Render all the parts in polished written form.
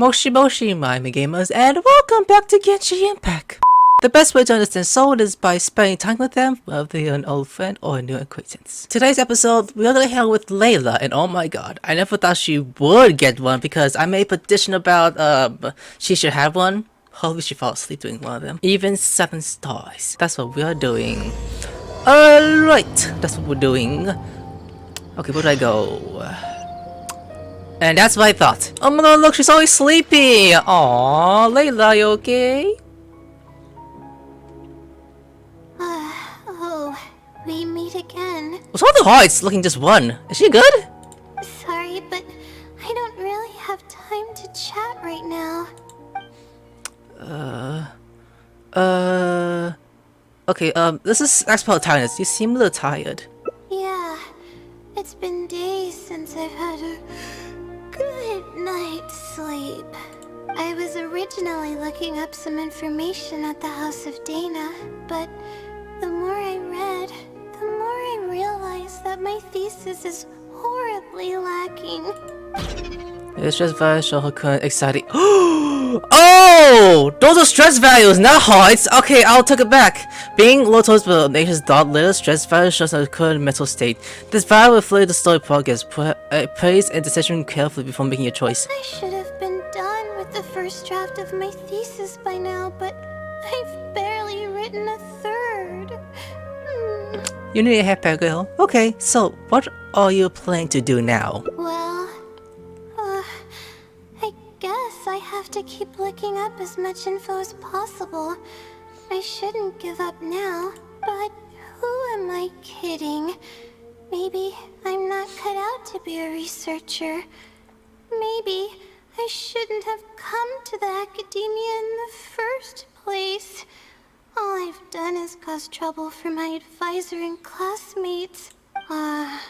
Moshi Moshi, my gamers, and welcome back to Genshin Impact. The best way to understand someone is by spending time with them, whether they're an old friend or a new acquaintance. Today's episode, we're gonna hang out with Layla, and oh my god, I never thought she would get one because I made a petition about, she should have one. Hopefully she falls asleep doing one of them. Even 7 stars. That's what we are doing. Alright, that's what we're doing. Okay, where do I go? And that's what I thought. Oh my god, look, she's always sleepy! Aww, Layla, you okay? Oh, we meet again. What's all the hearts looking just one? Is she good? Sorry, but I don't really have time to chat right now. Okay, this is Expo Tiredness. You seem a little tired. Yeah, it's been days since I've had a good night's sleep. I was originally looking up some information at the House of Dana, but the more I read, the more I realized that my thesis is horribly lacking. The stress values show her current exciting. Oh! Those are stress values, not hearts! Okay, I'll take it back. Being low towards the nation's dot later, stress value shows her current mental state. This value will reflect the story progress. Praise and decision carefully before making your choice. I should have been done with the first draft of my thesis by now, but I've barely written a third. You need a happy girl. Okay, so what are you planning to do now? Well, I guess I have to keep looking up as much info as possible. I shouldn't give up now, but who am I kidding? Maybe I'm not cut out to be a researcher. Maybe I shouldn't have come to the academia in the first place. All I've done is cause trouble for my advisor and classmates. I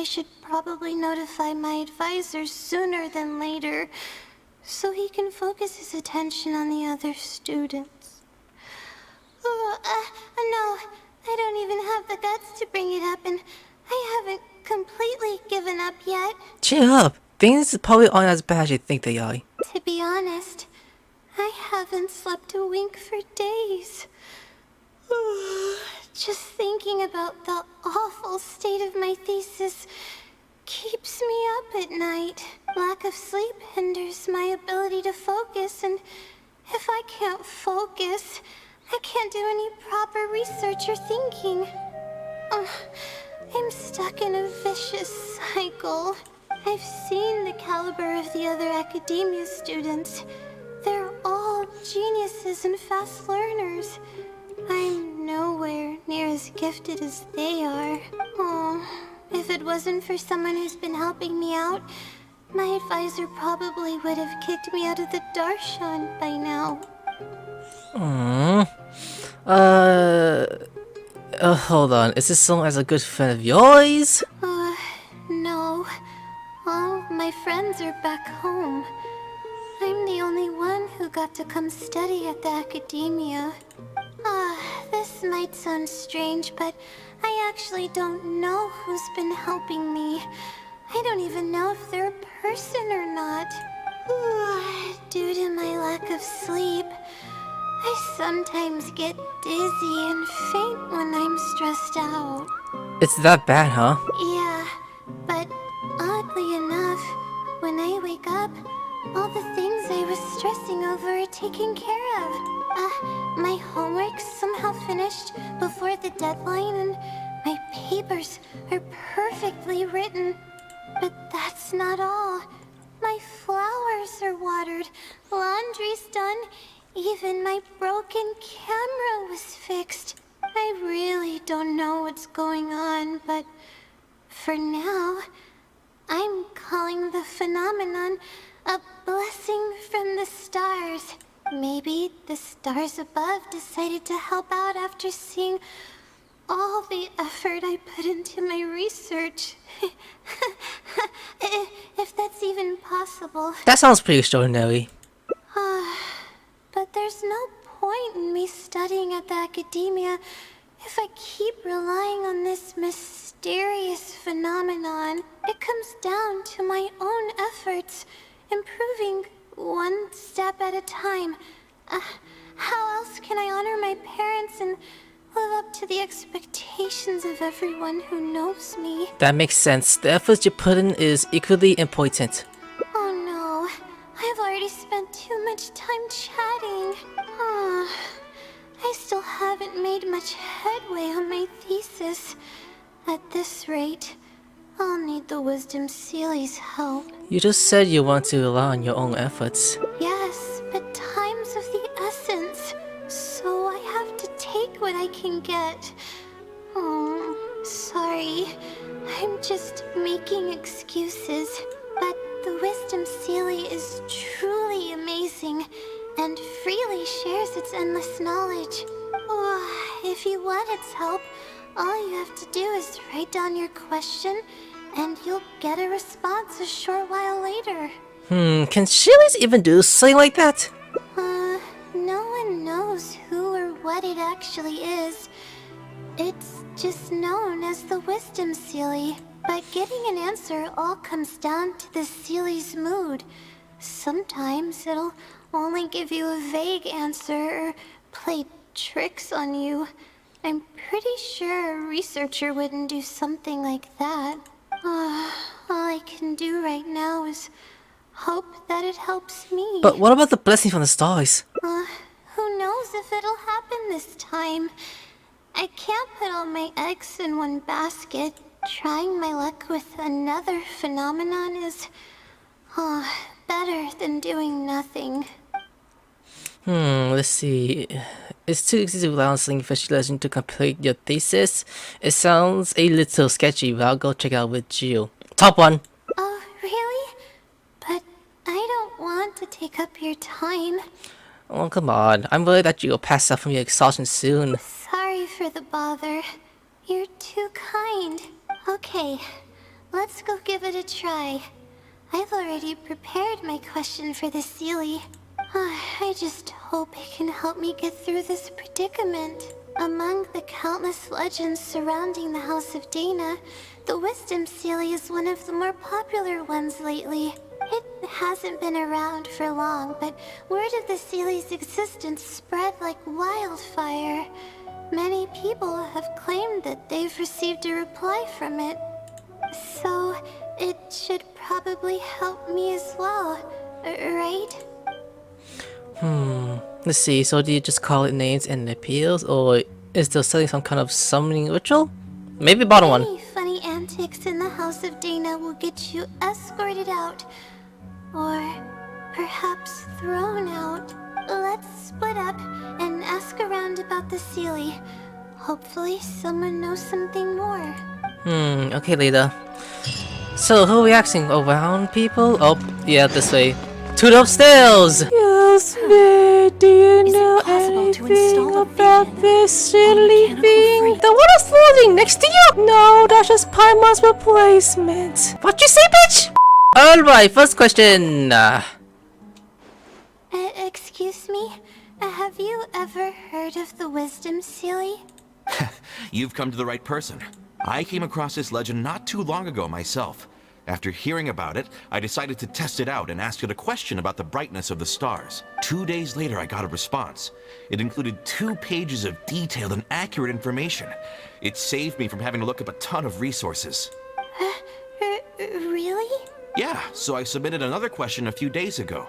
should probably notify my advisor sooner than later, so he can focus his attention on the other students. No, I don't even have the guts to bring it up, and I haven't completely given up yet. Cheer up! Things probably aren't as bad as you think they are. To be honest, I haven't slept a wink for days. Just thinking about the awful state of my thesis keeps me up at night. Lack of sleep hinders my ability to focus, and if I can't focus, I can't do any proper research or thinking. I'm stuck in a vicious cycle. I've seen the caliber of the other academia students. They're all geniuses and fast learners. I'm nowhere near as gifted as they are. Oh, if it wasn't for someone who's been helping me out, my advisor probably would have kicked me out of the Darshan by now. Hold on. Is this someone as a good friend of yours? No. All my friends are back home. I'm the only one who got to come study at the academia. This might sound strange, but I actually don't know who's been helping me. I don't even know if they're a person or not. Due to my lack of sleep, I sometimes get dizzy and faint when I'm stressed out. It's that bad, huh? Yeah, but oddly enough, when I wake up, all the things I was stressing over are taken care of. My homework's somehow finished before the deadline, and my papers are perfectly written. But that's not all. My flowers are watered, laundry's done, even my broken camera was fixed. I really don't know what's going on, but for now, I'm calling the phenomenon a blessing from the stars. Maybe the stars above decided to help out after seeing all the effort I put into my research. If that's even possible. That sounds pretty extraordinary. But there's no point in me studying at the academia if I keep relying on this mysterious phenomenon. It comes down to my own efforts, improving one step at a time. How else can I honor my parents and live up to the expectations of everyone who knows me? That makes sense. The effort you put in is equally important. Oh no, I've already spent too much time chatting. I still haven't made much headway on my thesis. At this rate, I'll need the Wisdom Sealy's help. You just said you want to rely on your own efforts. Yes, but time's of the essence, so I have to take what I can get. Oh, sorry. I'm just making excuses. But the Wisdom Sealy is truly amazing and freely shares its endless knowledge. Oh, if you want its help, all you have to do is write down your question and you'll get a response a short while later. Can Sheilas even do something like that? No one knows who or what it actually is. It's just known as the Wisdom Sealy. But getting an answer all comes down to the Sealy's mood. Sometimes it'll only give you a vague answer or play tricks on you. I'm pretty sure a researcher wouldn't do something like that. All I can do right now is hope that it helps me. But what about the blessing from the stars? Who knows if it'll happen this time? I can't put all my eggs in one basket. Trying my luck with another phenomenon is better than doing nothing. Let's see. It's too easy to rely on Sling Fish Legend to complete your thesis. It sounds a little sketchy, but I'll go check it out with you. Top one! Oh, really? But I don't want to take up your time. Oh, come on. I'm worried that you'll pass out from your exhaustion soon. Sorry for the bother. You're too kind. Okay, let's go give it a try. I've already prepared my question for the Sealy. I just hope it can help me get through this predicament. Among the countless legends surrounding the House of Dana, the Wisdom Sealy is one of the more popular ones lately. It hasn't been around for long, but word of the Sealy's existence spread like wildfire. Many people have claimed that they've received a reply from it. So, it should probably help me as well, right? Let's see, so do you just call it names and appeals, or is there setting some kind of summoning ritual? Maybe bottom one. Any funny antics in the House of Dana will get you escorted out. Or perhaps thrown out. Let's split up and ask around about the Sealy. Hopefully someone knows something more. Okay, Layla. So, who are we asking? Around people? Oh, yeah, this way. To the upstairs! Yes, babe, do you know anything about this silly thing? The one is floating next to you! No, that's just Paimon's replacement. What you say, bitch? Alright, first question. Excuse me? Have you ever heard of the Wisdom Sealy? You've come to the right person. I came across this legend not too long ago myself. After hearing about it, I decided to test it out and asked it a question about the brightness of the stars. 2 days later, I got a response. It included 2 pages of detailed and accurate information. It saved me from having to look up a ton of resources. Really? Yeah, so I submitted another question a few days ago.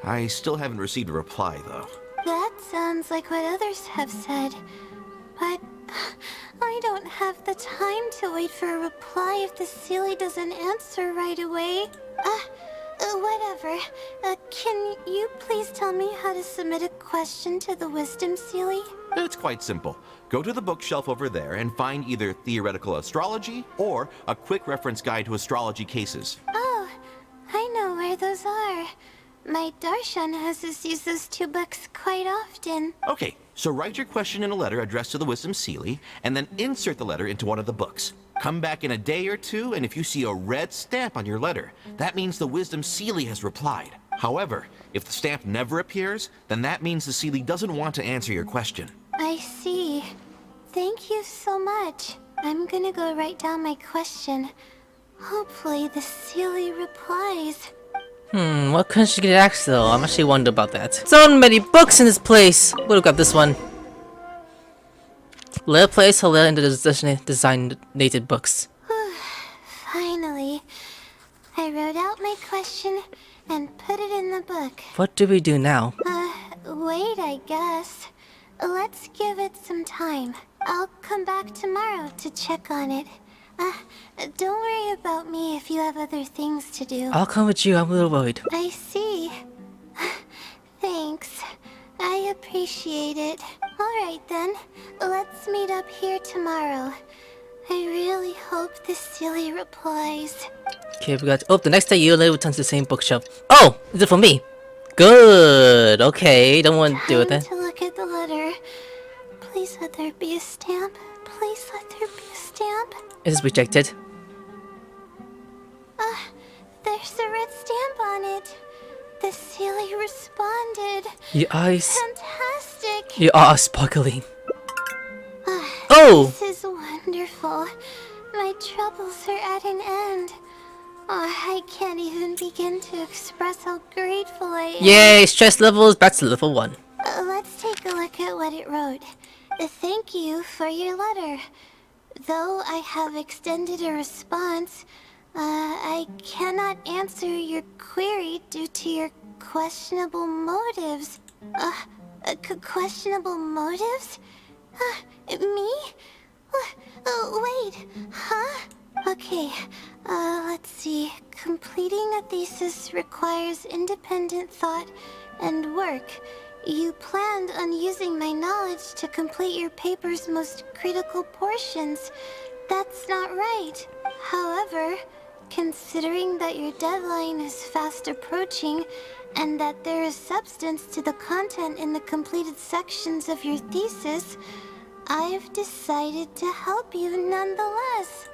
I still haven't received a reply, though. That sounds like what others have said. But I don't have the time to wait for a reply if the Sealy doesn't answer right away. Whatever. Can you please tell me how to submit a question to the Wisdom Sealy? It's quite simple. Go to the bookshelf over there and find either Theoretical Astrology or a quick reference guide to astrology cases. Oh, I know where those are. My Darshan has us use those 2 books quite often. Okay, so write your question in a letter addressed to the Wisdom Sealy, and then insert the letter into one of the books. Come back in a day or 2, and if you see a red stamp on your letter, that means the Wisdom Sealy has replied. However, if the stamp never appears, then that means the Sealy doesn't want to answer your question. I see. Thank you so much. I'm gonna go write down my question. Hopefully the Sealy replies. What couldn't she get access though? I'm actually wondering about that. So many books in this place! Would've got this one. Let place Layla into the designated books. Finally, I wrote out my question and put it in the book. What do we do now? Wait, I guess. Let's give it some time. I'll come back tomorrow to check on it. Don't worry about me if you have other things to do. I'll come with you, I'm a little worried. I see. Thanks. I appreciate it. Alright then, let's meet up here tomorrow. I really hope this silly replies. Okay, we got. Oh, the next day you and Layla return to the same bookshelf. Oh, is it for me? Good. Okay, don't want to deal with Time that. to look at the letter. Please let there be a stamp. Please let there be a stamp. It is rejected. There's a red stamp on it. The silly responded. Your eyes. Fantastic. Your eyes are sparkling. Oh! This is wonderful. My troubles are at an end. I can't even begin to express how grateful I am. Yay! Stress levels back to level 1. Let's take a look at what it wrote. Thank you for your letter. Though I have extended a response, I cannot answer your query due to your questionable motives. Questionable motives? Me? Wait, huh? Okay, let's see. Completing a thesis requires independent thought and work. You planned on using my knowledge to complete your paper's most critical portions. That's not right. However, considering that your deadline is fast approaching, and that there is substance to the content in the completed sections of your thesis, I've decided to help you nonetheless.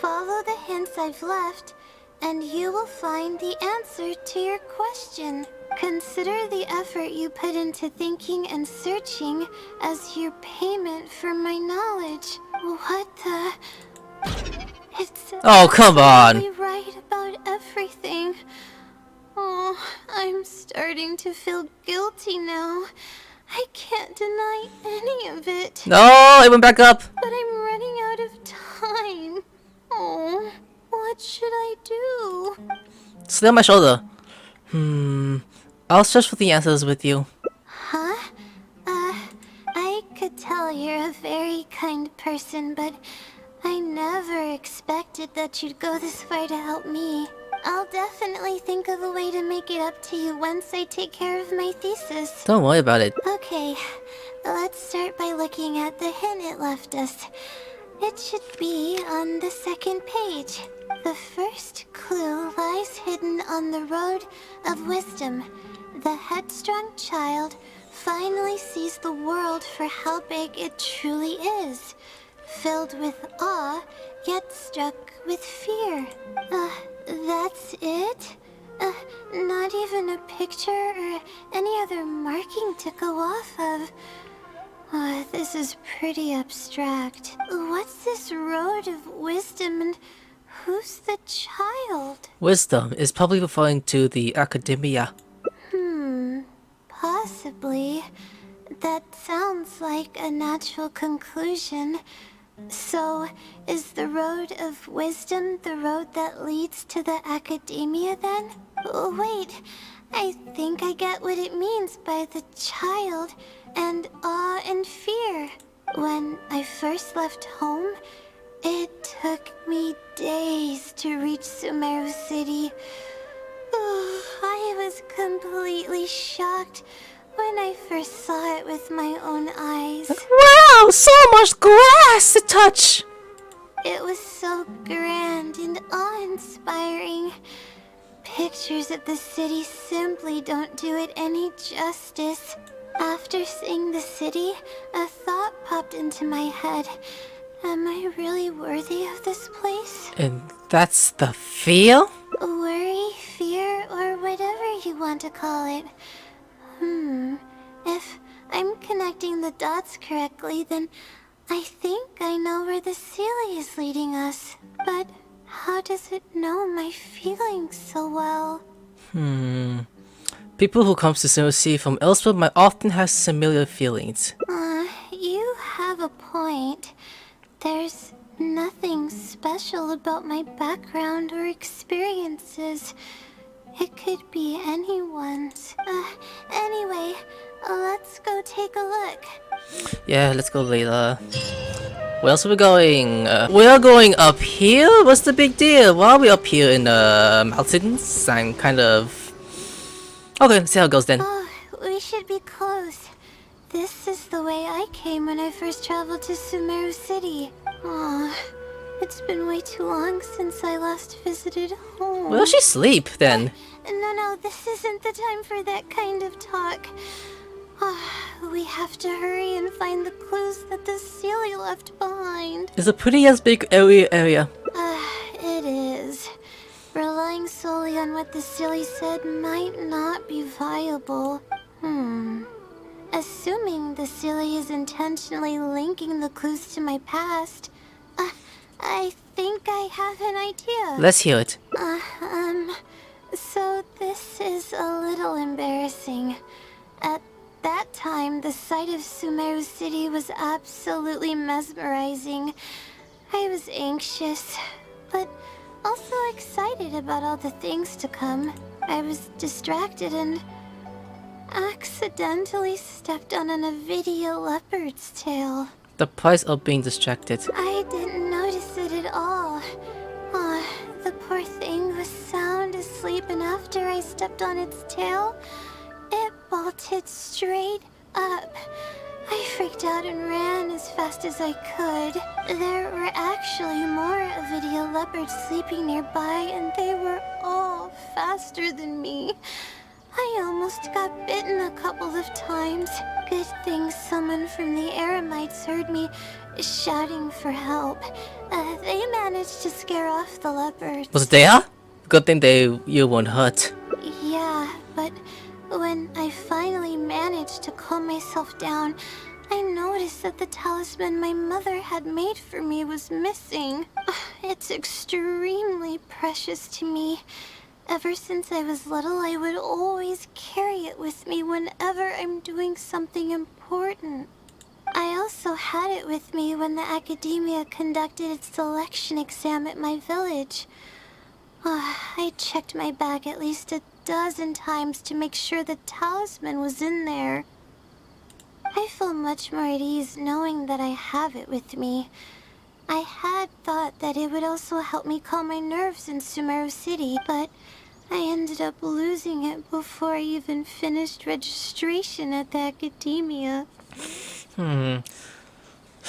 Follow the hints I've left, and you will find the answer to your question. Consider the effort you put into thinking and searching as your payment for my knowledge. What the... It's Oh, come on. absolutely right about everything. Oh, I'm starting to feel guilty now. I can't deny any of it. No, it went back up. But I'm running out of time. Oh, what should I do? Sit on my shoulder. I'll search for the answers with you. Huh? I could tell you're a very kind person, but I never expected that you'd go this far to help me. I'll definitely think of a way to make it up to you once I take care of my thesis. Don't worry about it. Okay, let's start by looking at the hint it left us. It should be on the second page. The first clue lies hidden on the road of wisdom. The headstrong child finally sees the world for how big it truly is. Filled with awe, yet struck with fear. That's it? Not even a picture or any other marking to go off of. This is pretty abstract. What's this road of wisdom and who's the child? Wisdom is probably referring to the academia. Possibly. That sounds like a natural conclusion. So, is the road of wisdom the road that leads to the academia then? Wait, I think I get what it means by the child and awe and fear. When I first left home, it took me days to reach Sumeru City. I was completely shocked when I first saw it with my own eyes. Wow, so much grass to touch! It was so grand and awe-inspiring. Pictures of the city simply don't do it any justice. After seeing the city, a thought popped into my head. Am I really worthy of this place? And that's the feel? Worry, fear, or whatever you want to call it. If I'm connecting the dots correctly, then I think I know where the ceiling is leading us. But how does it know my feelings so well? People who come to Sinosi from elsewhere might often have similar feelings. You have a point. There's nothing special about my background or experiences. It could be anyone's. Anyway, let's go take a look. Yeah, let's go, Layla. Where else are we going? We are going up here? What's the big deal? Why are we up here in the mountains? I'm kind of... Okay, let's see how it goes then. Oh, we should be close. This is the way I came when I first traveled to Sumeru City. Aw, it's been way too long since I last visited home. Where does she sleep then? No, this isn't the time for that kind of talk. We have to hurry and find the clues that the Sealy left behind. It's a pretty as big area. It is. Relying solely on what the Sealy said might not be viable. Assuming the Sealy is intentionally linking the clues to my past, I think I have an idea. Let's hear it. So this is a little embarrassing. At that time, the sight of Sumeru City was absolutely mesmerizing. I was anxious, but also excited about all the things to come. I was distracted and accidentally stepped on an NVIDIA leopard's tail. The price of being distracted. I didn't notice it at all. The poor thing was sound asleep, and after I stepped on its tail, it bolted straight up. I freaked out and ran as fast as I could. There were actually more NVIDIA leopards sleeping nearby, and they were all faster than me. I almost got bitten a couple of times. Good thing someone from the Eremites heard me shouting for help. They managed to scare off the leopards. Was it there? Good thing you weren't hurt. Yeah, but when I finally managed to calm myself down, I noticed that the talisman my mother had made for me was missing. It's extremely precious to me. Ever since I was little, I would always carry it with me whenever I'm doing something important. I also had it with me when the academia conducted its selection exam at my village. I checked my bag at least a dozen times to make sure the talisman was in there. I feel much more at ease knowing that I have it with me. I had thought that it would also help me calm my nerves in Sumeru City, but I ended up losing it before I even finished registration at the academia.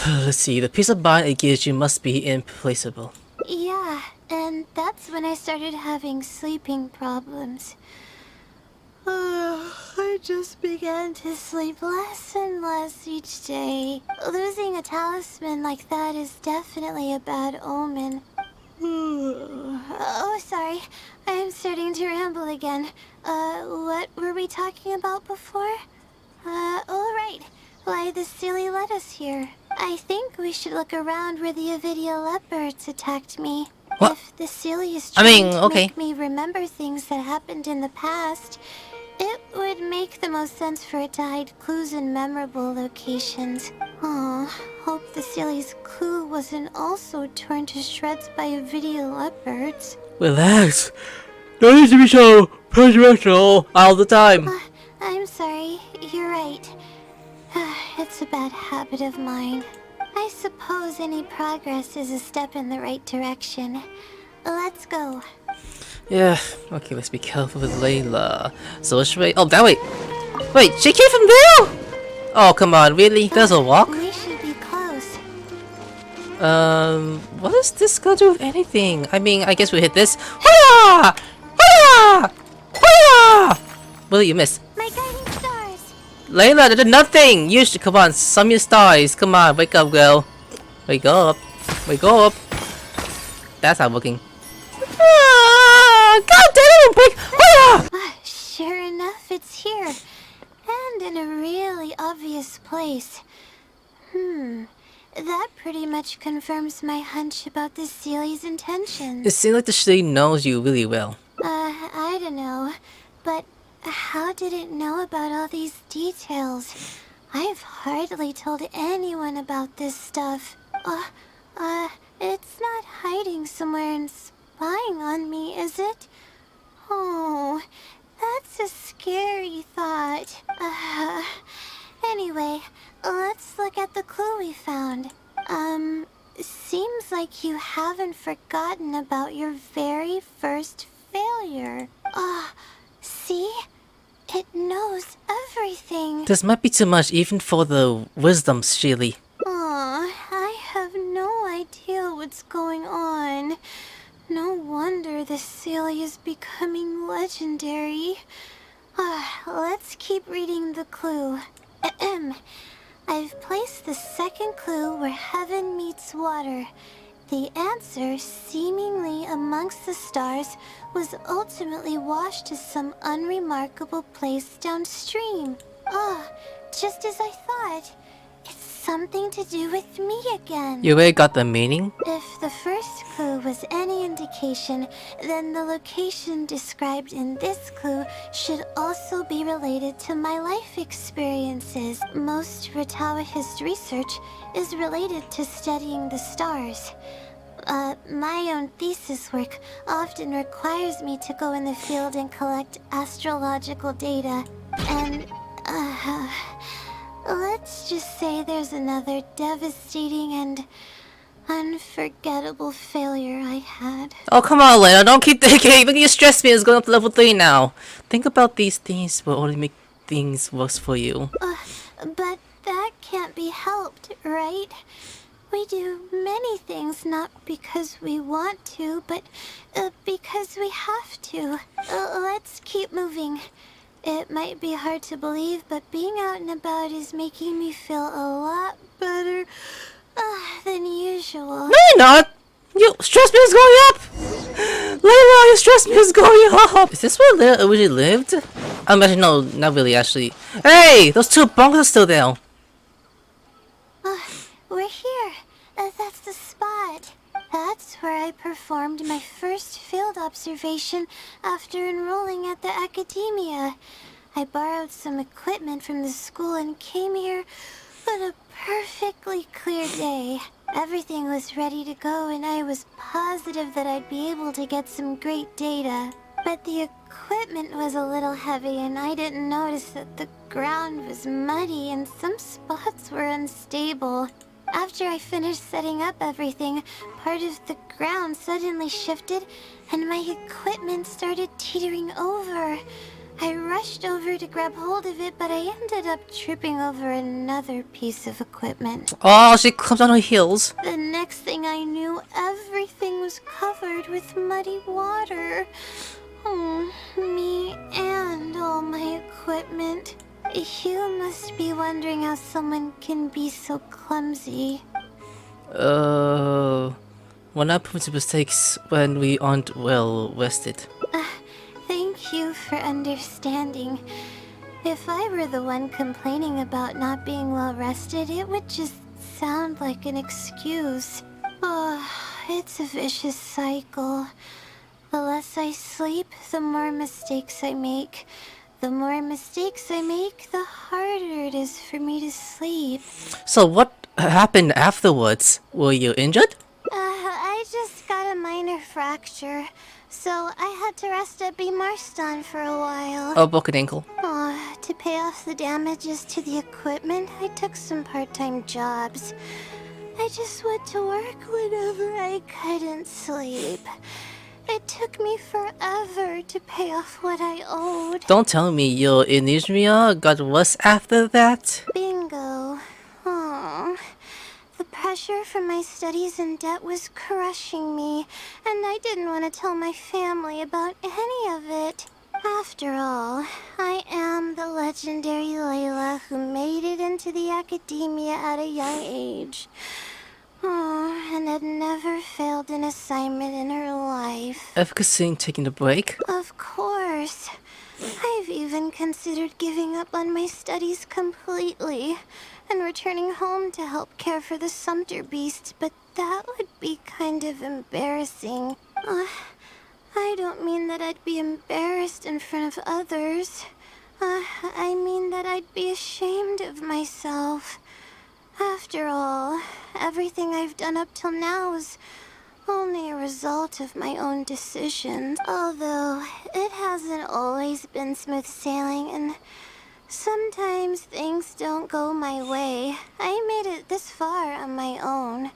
Let's see, the piece of bond it gives you must be irreplaceable. Yeah, and that's when I started having sleeping problems. I just began to sleep less and less each day. Losing a talisman like that is definitely a bad omen. Oh, sorry. I'm starting to ramble again. What were we talking about before? Oh, right. Why the Sealy led us here. I think we should look around where the NVIDIA leopards attacked me. What? If the Sealy is trying to okay. make me remember things that happened in the past, it would make the most sense for it to hide clues in memorable locations. Aw, hope the Sealy's clue wasn't also torn to shreds by NVIDIA leopards. Relax. No need to be so professional all the time. I'm sorry, you're right. It's a bad habit of mine. I suppose any progress is a step in the right direction. Let's go. Yeah, okay, let's be careful with Layla. So which way? Oh, that way! Wait, she came from there?! Oh, come on, really? There's a walk? We should be close. What is this gonna do with anything? I mean, I guess we hit this. Hoya! Hoya! Hoya! What did you miss? My guiding stars! Layla, that did nothing! You should, come on, sum your stars. Come on, wake up, girl. Wake up. Wake up. That's not working. God damn it, break! Sure enough, it's here. And in a really obvious place. That pretty much confirms my hunch about the Sealy's intentions. It seems like the city knows you really well. I to know, but how did it know about all these details? I've hardly told anyone about this stuff. It's not hiding somewhere and spying on me, is it? Oh, that's a scary thought. Anyway, let's look at the clue we found. Seems like you haven't forgotten about your very first failure. See? It knows everything. This might be too much even for the wisdom, Sheely. I have no idea what's going on. No wonder the Celia is becoming legendary. Let's keep reading the clue. I've placed the second clue where heaven meets water. The answer, seemingly amongst the stars, was ultimately washed to some unremarkable place downstream. Just as I thought. It's something to do with me again. You really got the meaning? If the first clue was any indication, then the location described in this clue should also be related to my life experiences. Most Ratawa's research is related to studying the stars. My own thesis work often requires me to go in the field and collect astrological data. And, let's just say there's another devastating and unforgettable failure I had. Oh, come on, Layla. Don't keep thinking. Even you stress me is going up to level 3 now. Think about these things will only make things worse for you. But that can't be helped, right? We do many things not because we want to, but because we have to. Let's keep moving. It might be hard to believe, but being out and about is making me feel a lot better than usual. No, you're not. Your stress meter is going up. Layla, your stress meter is going up. Is this where Layla originally lived? Actually, no, not really, actually. Hey, those two bunks are still there. We're here. That's the spot. That's where I performed my first field observation after enrolling at the academia. I borrowed some equipment from the school and came here on a perfectly clear day. Everything was ready to go and I was positive that I'd be able to get some great data. But the equipment was a little heavy and I didn't notice that the ground was muddy and some spots were unstable. After I finished setting up everything, part of the ground suddenly shifted and my equipment started teetering over. I rushed over to grab hold of it, but I ended up tripping over another piece of equipment. Oh, she comes on her heels. The next thing I knew, everything was covered with muddy water. Me and all my equipment. You must be wondering how someone can be so clumsy. We're not prone to mistakes when we aren't well rested. Thank you for understanding. If I were the one complaining about not being well rested, it would just sound like an excuse. It's a vicious cycle. The less I sleep, the more mistakes I make. The more mistakes I make, the harder it is for me to sleep. So what happened afterwards? Were you injured? I just got a minor fracture, so I had to rest at B. Marston for a while. Oh, broken ankle. To pay off the damages to the equipment, I took some part-time jobs. I just went to work whenever I couldn't sleep. It took me forever to pay off what I owed. Don't tell me your anemia got worse after that. Bingo. The pressure from my studies and debt was crushing me, and I didn't want to tell my family about any of it. After all, I am the legendary Layla who made it into the academia at a young age. And had never failed an assignment in her life. Ever considering taking a break? Of course. I've even considered giving up on my studies completely and returning home to help care for the Sumter beast, but that would be kind of embarrassing. I don't mean that I'd be embarrassed in front of others. I mean that I'd be ashamed of myself. After all, everything I've done up till now is only a result of my own decisions. Although, it hasn't always been smooth sailing, and sometimes things don't go my way. I made it this far on my own.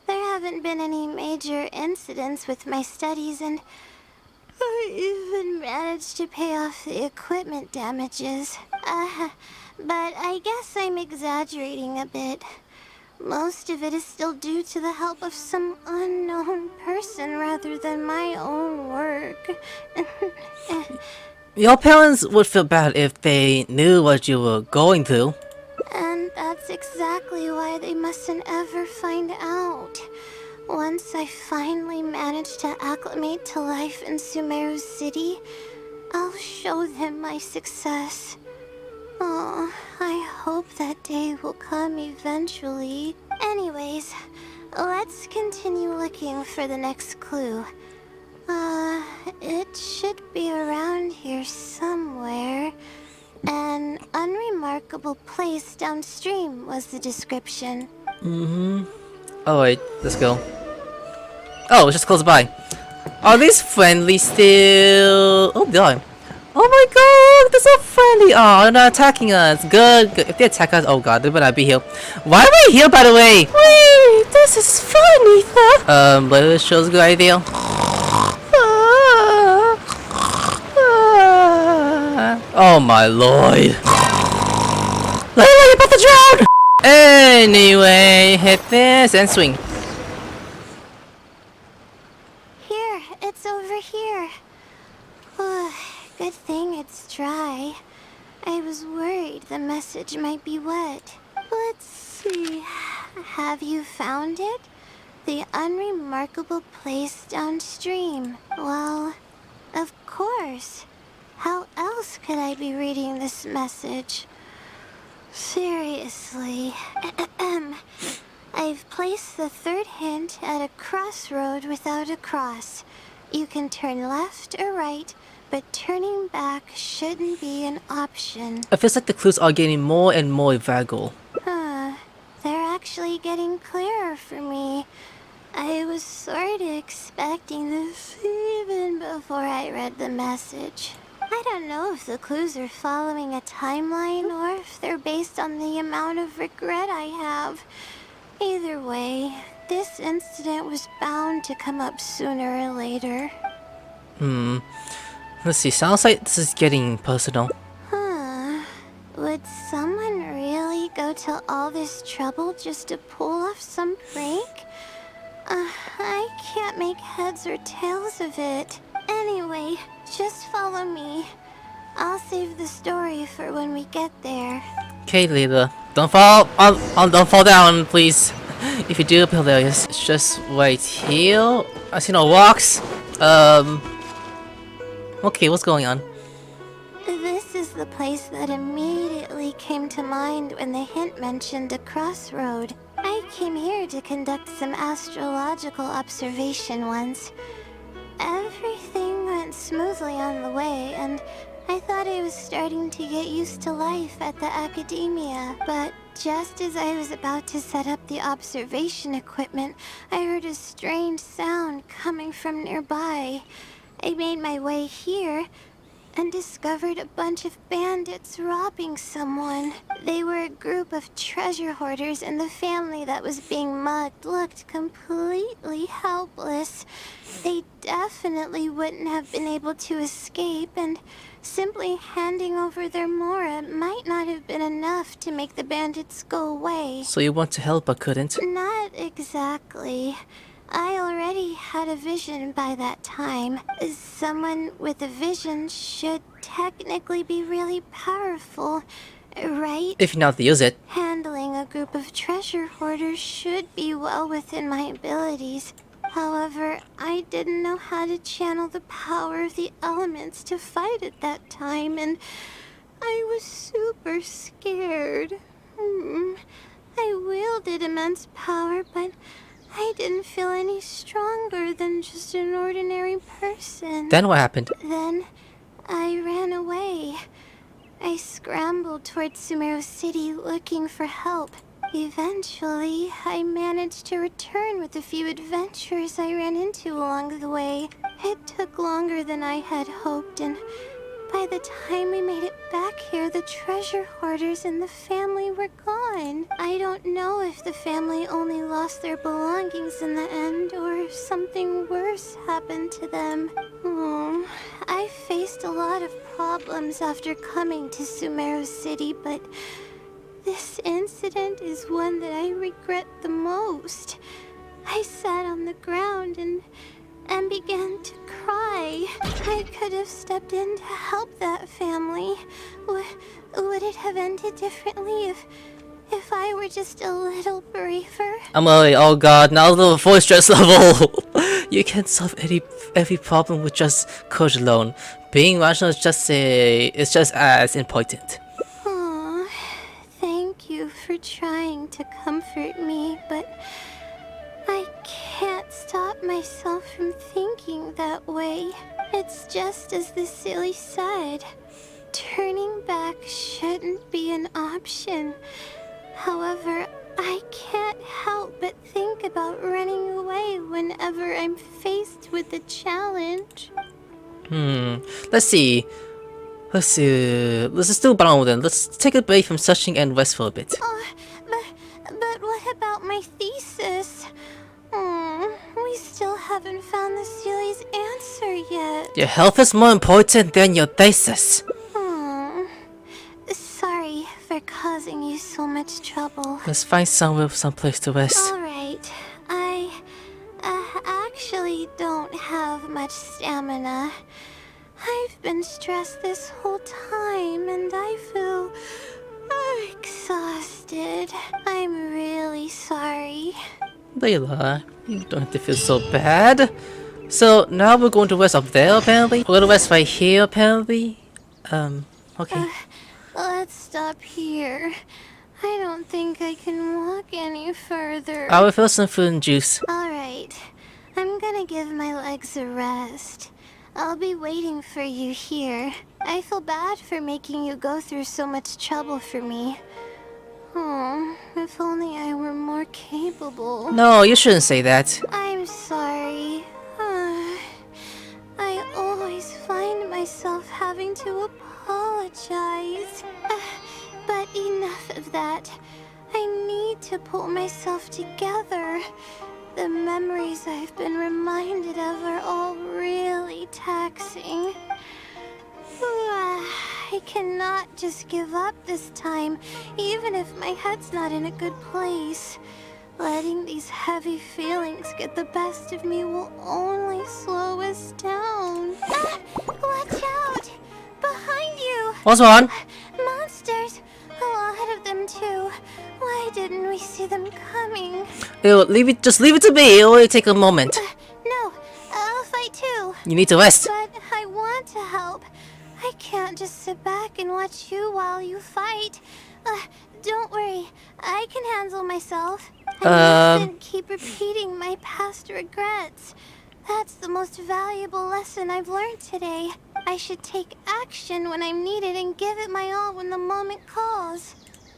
There haven't been any major incidents with my studies, and I even managed to pay off the equipment damages. But I guess I'm exaggerating a bit. Most of it is still due to the help of some unknown person rather than my own work. Your parents would feel bad if they knew what you were going through. And that's exactly why they mustn't ever find out. Once I finally manage to acclimate to life in Sumeru City, I'll show them my success. Oh, I hope that day will come eventually. Anyways, let's continue looking for the next clue. It should be around here somewhere. An unremarkable place downstream was the description. Alright, let's go. Oh, it's just close by. Are these friendly still? Oh, they are. Oh my god, they're so friendly. Oh, they're not attacking us. Good, good. If they attack us, oh god, they better not be here. Why are we here, by the way? Wait, this is funny, though. Layla shows a good idea. Oh my lord. Layla, you're about to drown! Anyway, hit this and swing. Here, it's over here. Good thing it's dry. I was worried the message might be wet. Let's see. Have you found it? The unremarkable place downstream. Well, of course. How else could I be reading this message? Seriously. I've placed the third hint at a crossroad without a cross. You can turn left or right, but turning back shouldn't be an option. It feels like the clues are getting more and more vague. They're actually getting clearer for me. I was sort of expecting this even before I read the message. I don't know if the clues are following a timeline or if they're based on the amount of regret I have. Either way, this incident was bound to come up sooner or later. Let's see, sounds like this is getting personal. Would someone really go to all this trouble just to pull off some prank? I can't make heads or tails of it. Anyway, just follow me. I'll save the story for when we get there. Okay, Layla. Don't fall. Don't fall down, please. If you do, it'll be hilarious. It's just right here. I see no rocks. Okay, what's going on? This is the place that immediately came to mind when the hint mentioned a crossroad. I came here to conduct some astrological observation once. Everything went smoothly on the way, and I thought I was starting to get used to life at the academia. But just as I was about to set up the observation equipment, I heard a strange sound coming from nearby. I made my way here and discovered a bunch of bandits robbing someone. They were a group of treasure hoarders, and the family that was being mugged looked completely helpless. They definitely wouldn't have been able to escape, and simply handing over their mora might not have been enough to make the bandits go away. So you want to help but couldn't? Not exactly. I already had a vision by that time. Someone with a vision should technically be really powerful, right? If you know how to use it. Handling a group of treasure hoarders should be well within my abilities. However, I didn't know how to channel the power of the elements to fight at that time, and I was super scared. I wielded immense power, but I didn't feel any stronger than just an ordinary person. Then what happened? Then I ran away. I scrambled towards Sumeru City looking for help. Eventually, I managed to return with a few adventures I ran into along the way. It took longer than I had hoped, and by the time we made it back here, the treasure hoarders and the family were gone. I don't know if the family only lost their belongings in the end, or if something worse happened to them. I faced a lot of problems after coming to Sumeru City, but this incident is one that I regret the most. I sat on the ground and began to cry. I could have stepped in to help that family. Would it have ended differently if I were just a little braver? Oh god, now the voice stress level! You can't solve every problem with just courage alone. Being rational is just as important. Thank you for trying to comfort me, but I can't stop myself from thinking that way. It's just as the silly said. Turning back shouldn't be an option. However, I can't help but think about running away whenever I'm faced with a challenge. Let's see. Let's just do Brown then. Let's take a break from searching and rest for a bit. But what about my thesis? We still haven't found the Sealy's answer yet. Your health is more important than your thesis. Sorry for causing you so much trouble. Let's find someplace to rest. Alright, I actually don't have much stamina. I've been stressed this whole time and I feel exhausted. I'm really sorry. Layla, you don't have to feel so bad. So now we're going to rest up there apparently. We're gonna rest right here apparently. Okay. Let's stop here. I don't think I can walk any further. I will fill some food and juice. Alright, I'm gonna give my legs a rest. I'll be waiting for you here. I feel bad for making you go through so much trouble for me. If only I were more capable. No, you shouldn't say that. I'm sorry. I always find myself having to apologize. But enough of that. I need to pull myself together. The memories I've been reminded of are all really taxing. I cannot just give up this time, even if my head's not in a good place. Letting these heavy feelings get the best of me will only slow us down. Watch out! Behind you! What's wrong? Monsters! A lot of them too. Why didn't we see them coming? Just leave it to me. It'll only take a moment. No, I'll fight too. You need to rest. But I want to help. I can't just sit back and watch you while you fight. Don't worry, I can handle myself. I mustn't keep repeating my past regrets. That's the most valuable lesson I've learned today. I should take action when I'm needed and give it my all when the moment calls.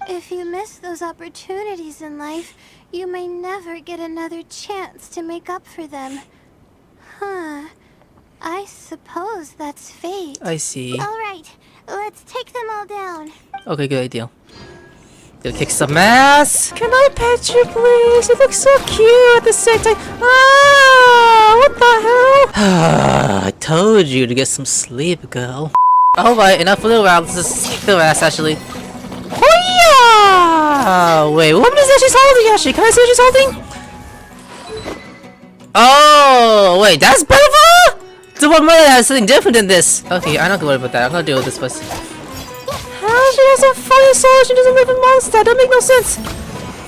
If you miss those opportunities in life, you may never get another chance to make up for them. I suppose that's fate. I see. Alright, let's take them all down. Okay, good idea. Gonna kick some ass. Can I pet you, please? You look so cute at the same time. What the hell? I told you to get some sleep, girl. Alright, enough for the round. Let's just kick their ass, actually. Oh yeah! Wait, what is that she's holding, actually? Can I see what she's holding? Oh, wait, that's better? The one mother has something different than this. Okay, I'm not gonna worry about that. I'm gonna deal with this first. How she has a fire soul? She doesn't live in monster. That don't make no sense.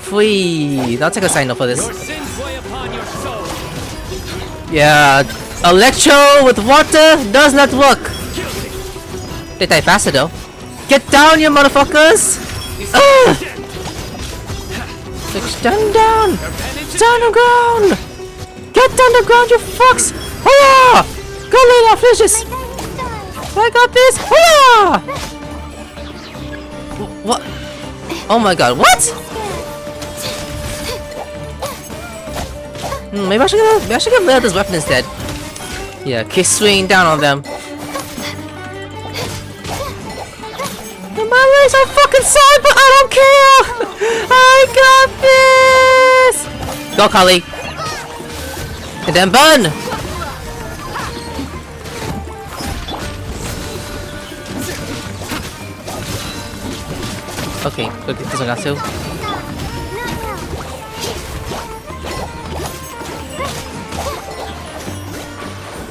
Free. I'll take a sign up for this. Yeah, electro with water does not work. They die faster though. Get down, you motherfuckers! Stand down! Stand on the ground! Get down the ground, you fucks! Hurrah! Go, Layla, finish this! I got this! Hurrah! What? Oh my god, what? Maybe I should get rid of this weapon instead. Yeah, keep swinging down on them. My legs are fucking side, but I don't care! I got this! Go, Kali! And then burn! Okay, good, this one got two.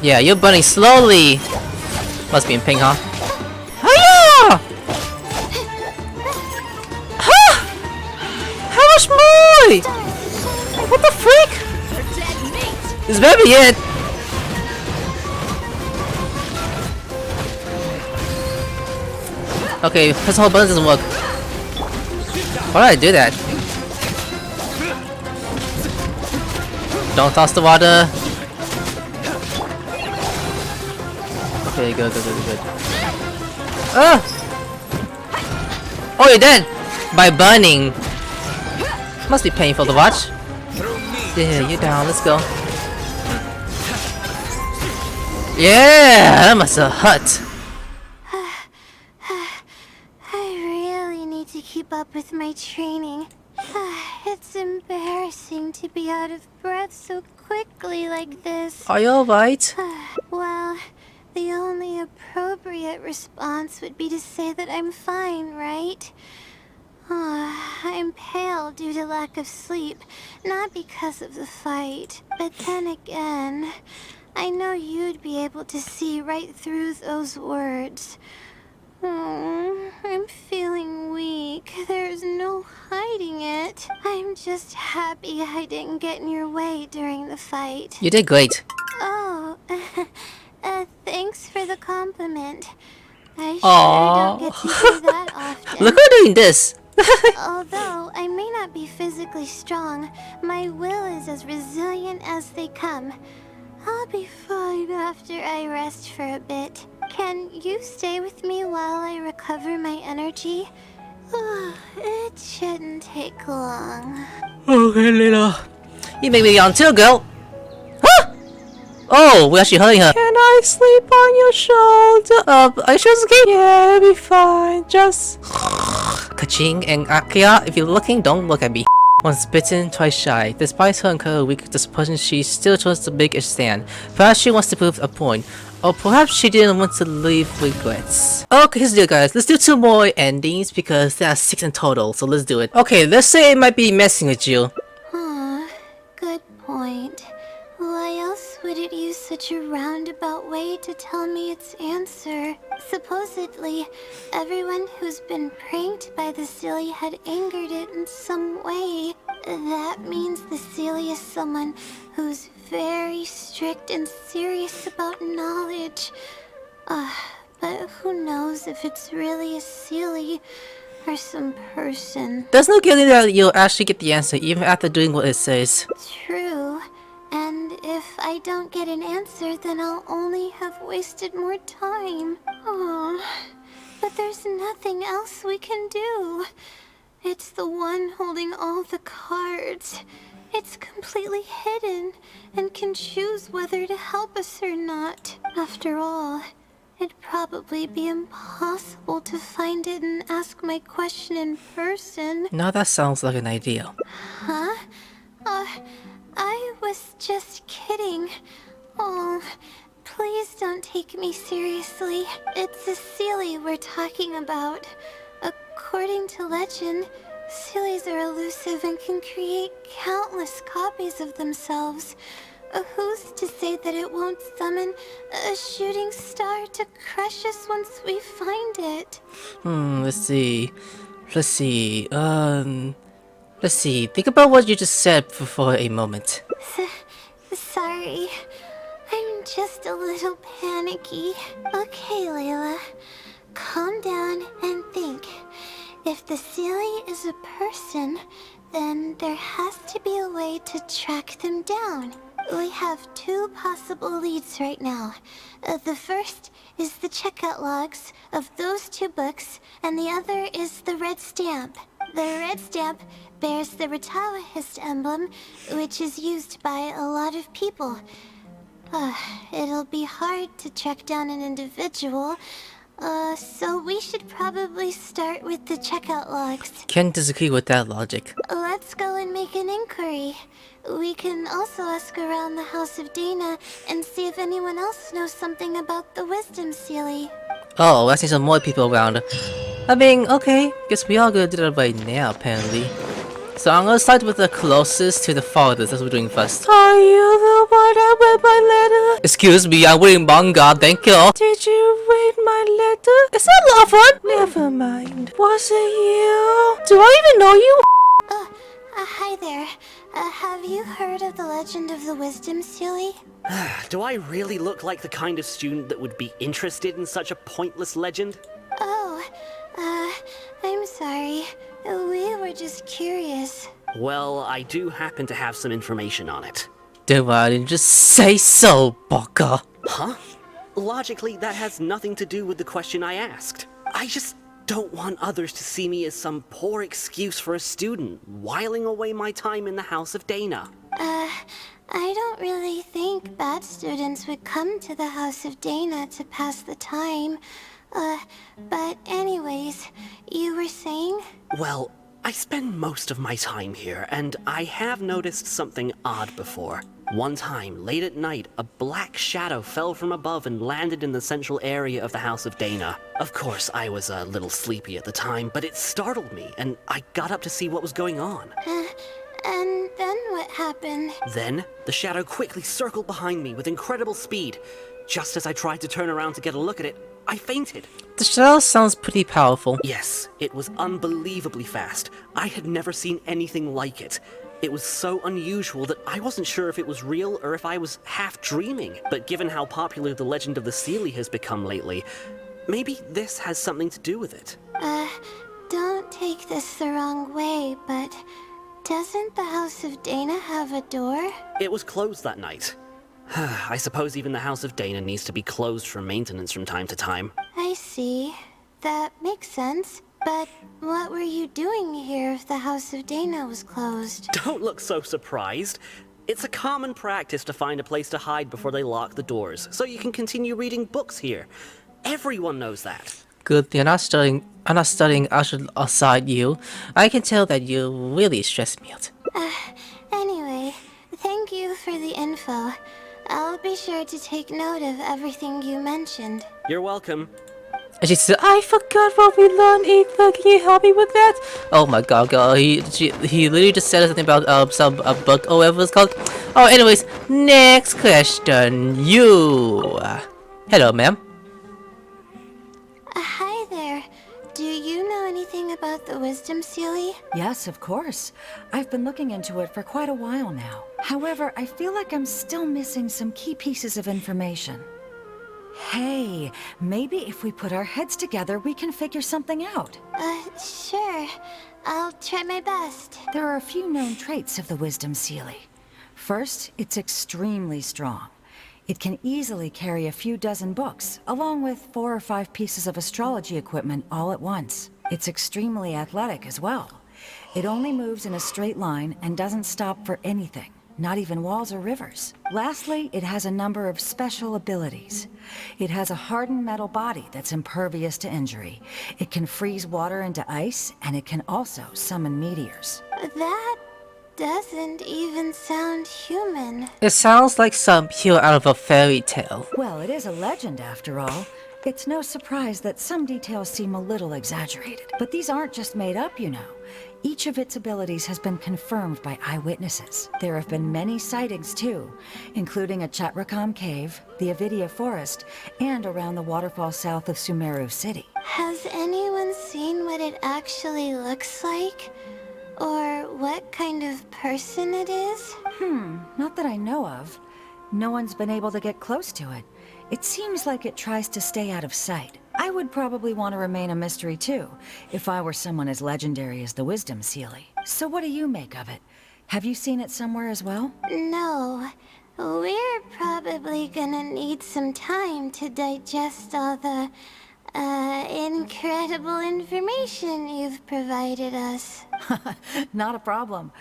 Yeah, you're burning slowly! Must be in ping, huh? Hiya! How much more? What the freak? This better be it! Okay, press hold button doesn't work. Why did I do that? Don't toss the water. Okay, good. Oh, you're dead! By burning. Must be painful to watch. Yeah, you're down. Let's go. Yeah, that must have hurt. I really need to keep up with my training. It's embarrassing to be out of breath so quickly like this. Are you alright? Well, the only appropriate response would be to say that I'm fine, right? I'm pale due to lack of sleep, not because of the fight. But then again, I know you'd be able to see right through those words. I'm feeling weak. There's no hiding it. I'm just happy I didn't get in your way during the fight. You did great. Oh, thanks for the compliment. I sure Aww. don't get to do that often. Look who's doing this. Although I may not be physically strong, my will is as resilient as they come. I'll be fine after I rest for a bit. Can you stay with me while I recover my energy? It shouldn't take long. Okay, Layla. You make me yawn too, girl. Huh? Oh, we're actually hurting her. Can I sleep on your shoulder? Are you sure it's okay? Yeah, it'll be fine. Just... Kaching and Akia, if you're looking, don't look at me. Once bitten, twice shy. Despite her incredible weak disposition, she still chose to make a stand. Perhaps she wants to prove a point. Or perhaps she didn't want to leave regrets. Okay, here's the deal, guys. Let's do 2 more endings because there are 6 in total, so let's do it. Okay, let's say it might be messing with you. Good point. Why else would it use such a roundabout way to tell me its answer? Supposedly, everyone who's been pranked by the silly had angered it in some way. That means the silly is someone who's very strict and serious about knowledge. But who knows if it's really a silly or some person. There's no guarantee that you'll actually get the answer even after doing what it says. True. And if I don't get an answer, then I'll only have wasted more time. But there's nothing else we can do. It's the one holding all the cards. It's completely hidden and can choose whether to help us or not. After all, it'd probably be impossible to find it and ask my question in person. Now that sounds like an idea. Huh? I was just kidding. Oh, please don't take me seriously. It's a silly we're talking about. According to legend, sillies are elusive and can create countless copies of themselves. Who's to say that it won't summon a shooting star to crush us once we find it? Let's see. Think about what you just said for a moment. Sorry. I'm just a little panicky. Okay, Layla. Calm down and think. If the Seelie is a person, then there has to be a way to track them down. We have two possible leads right now. The first is the checkout logs of those two books, and the other is the red stamp. The red stamp bears the Retawahist emblem, which is used by a lot of people. It'll be hard to track down an individual, so we should probably start with the checkout logs. Can't disagree with that logic. Let's go and make an inquiry. We can also ask around the House of Dana and see if anyone else knows something about the Wisdom Seelie. Oh, I see some more people around. I mean, okay, guess we are gonna do that right now, apparently. So I'm gonna start with the closest to the farthest. That's what we're doing first. Are you the one that read my letter? Excuse me, I'm reading manga, thank you. Did you read my letter? Is that love one? Never mind. Was it you? Do I even know you? Hi there. Have you heard of the legend of the Wisdom Seelie? Do I really look like the kind of student that would be interested in such a pointless legend? Oh, I'm sorry. We were just curious. Well, I do happen to have some information on it. Then why didn't you just say so, Baka? Huh? Logically, that has nothing to do with the question I asked. I just don't want others to see me as some poor excuse for a student, whiling away my time in the House of Dana. I don't really think bad students would come to the House of Dana to pass the time. But anyways, you were saying? Well, I spend most of my time here, and I have noticed something odd before. One time, late at night, a black shadow fell from above and landed in the central area of the House of Dana. Of course, I was a little sleepy at the time, but it startled me, and I got up to see what was going on. And then what happened? Then, the shadow quickly circled behind me with incredible speed. Just as I tried to turn around to get a look at it, I fainted. The shadow sounds pretty powerful. Yes, it was unbelievably fast. I had never seen anything like it. It was so unusual that I wasn't sure if it was real or if I was half dreaming. But given how popular the legend of the Seelie has become lately, maybe this has something to do with it. Don't take this the wrong way, but doesn't the House of Dana have a door? It was closed that night. I suppose even the House of Dana needs to be closed for maintenance from time to time. I see. That makes sense. But what were you doing here if the House of Dana was closed? Don't look so surprised. It's a common practice to find a place to hide before they lock the doors, so you can continue reading books here. Everyone knows that. Good, I'm not studying outside you. I can tell that you really stress me out. Anyway, thank you for the info. I'll be sure to take note of everything you mentioned. You're welcome. And she said, I forgot what we learned, Ethan. Can you help me with that? Oh my god, girl. He literally just said something about some book or whatever it's called. Oh, anyways, next question. You. Hello, ma'am. Hi there. Do you know anything about the Wisdom Seelie? Yes, of course. I've been looking into it for quite a while now. However, I feel like I'm still missing some key pieces of information. Hey, maybe if we put our heads together, we can figure something out. Sure. I'll try my best. There are a few known traits of the Wisdom Seelie. First, it's extremely strong. It can easily carry a few dozen books, along with 4 or 5 pieces of astrology equipment all at once. It's extremely athletic as well. It only moves in a straight line and doesn't stop for anything, not even walls or rivers. Lastly, it has a number of special abilities. It has a hardened metal body that's impervious to injury. It can freeze water into ice, and it can also summon meteors. That doesn't even sound human. It sounds like some hero out of a fairy tale. Well, it is a legend after all. It's no surprise that some details seem a little exaggerated. But these aren't just made up, you know. Each of its abilities has been confirmed by eyewitnesses. There have been many sightings too, including at Chatrakam Cave, the Avidia Forest, and around the waterfall south of Sumeru City. Has anyone seen what it actually looks like? Or what kind of person it is? Not that I know of. No one's been able to get close to it. It seems like it tries to stay out of sight. I would probably want to remain a mystery too, if I were someone as legendary as the Wisdom Sealy. So what do you make of it? Have you seen it somewhere as well? No. We're probably gonna need some time to digest all the, incredible information you've provided us. Not a problem.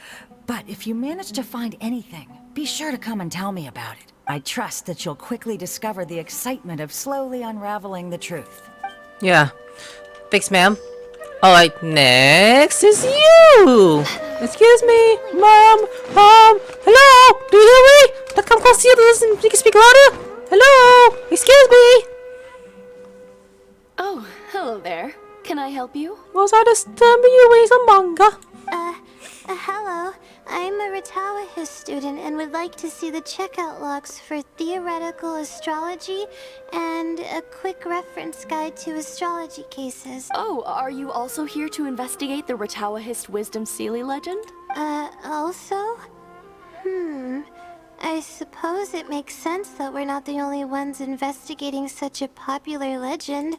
But if you manage to find anything, be sure to come and tell me about it. I trust that you'll quickly discover the excitement of slowly unraveling the truth. Yeah. Thanks, ma'am. Alright, next is you! Excuse me, Mom, hello? Do you hear me? Don't come close to you to listen. You can speak louder. Hello? Excuse me? Oh, hello there. Can I help you? Was I disturbing you reading some manga? Hello. I'm a Ratawa student and would like to see the checkout logs for theoretical astrology and a quick reference guide to astrology cases. Oh, are you also here to investigate the Ratawahist Wisdom Sealy legend? Also? I suppose it makes sense that we're not the only ones investigating such a popular legend.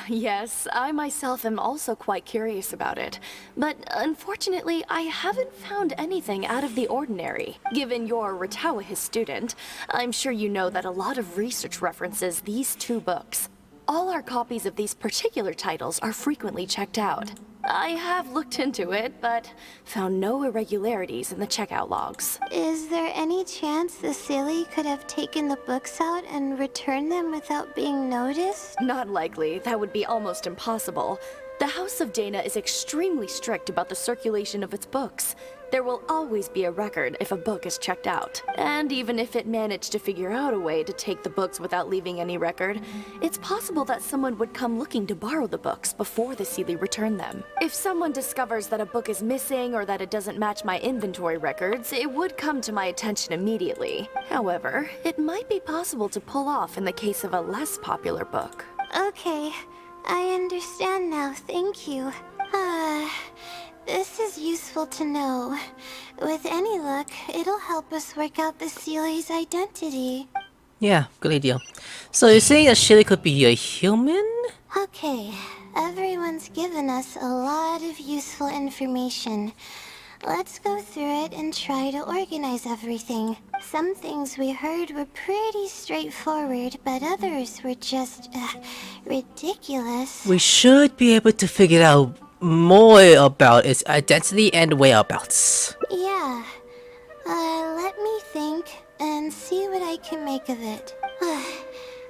Yes, I myself am also quite curious about it. But unfortunately, I haven't found anything out of the ordinary. Given you're a Ratawahist student, I'm sure you know that a lot of research references these two books. All our copies of these particular titles are frequently checked out. I have looked into it, but found no irregularities in the checkout logs. Is there any chance the Sealy could have taken the books out and returned them without being noticed? Not likely. That would be almost impossible. The House of Dana is extremely strict about the circulation of its books. There will always be a record if a book is checked out. And even if it managed to figure out a way to take the books without leaving any record, it's possible that someone would come looking to borrow the books before the Sealy returned them. If someone discovers that a book is missing or that it doesn't match my inventory records, it would come to my attention immediately. However, it might be possible to pull off in the case of a less popular book. Okay, I understand now, thank you. This is useful to know. With any luck, it'll help us work out the Sealy's identity. Yeah, good idea. So you're saying that Shirley could be a human? Okay, everyone's given us a lot of useful information. Let's go through it and try to organize everything. Some things we heard were pretty straightforward, but others were just, ridiculous. We should be able to figure out more about its identity and whereabouts. Yeah. Let me think and see what I can make of it.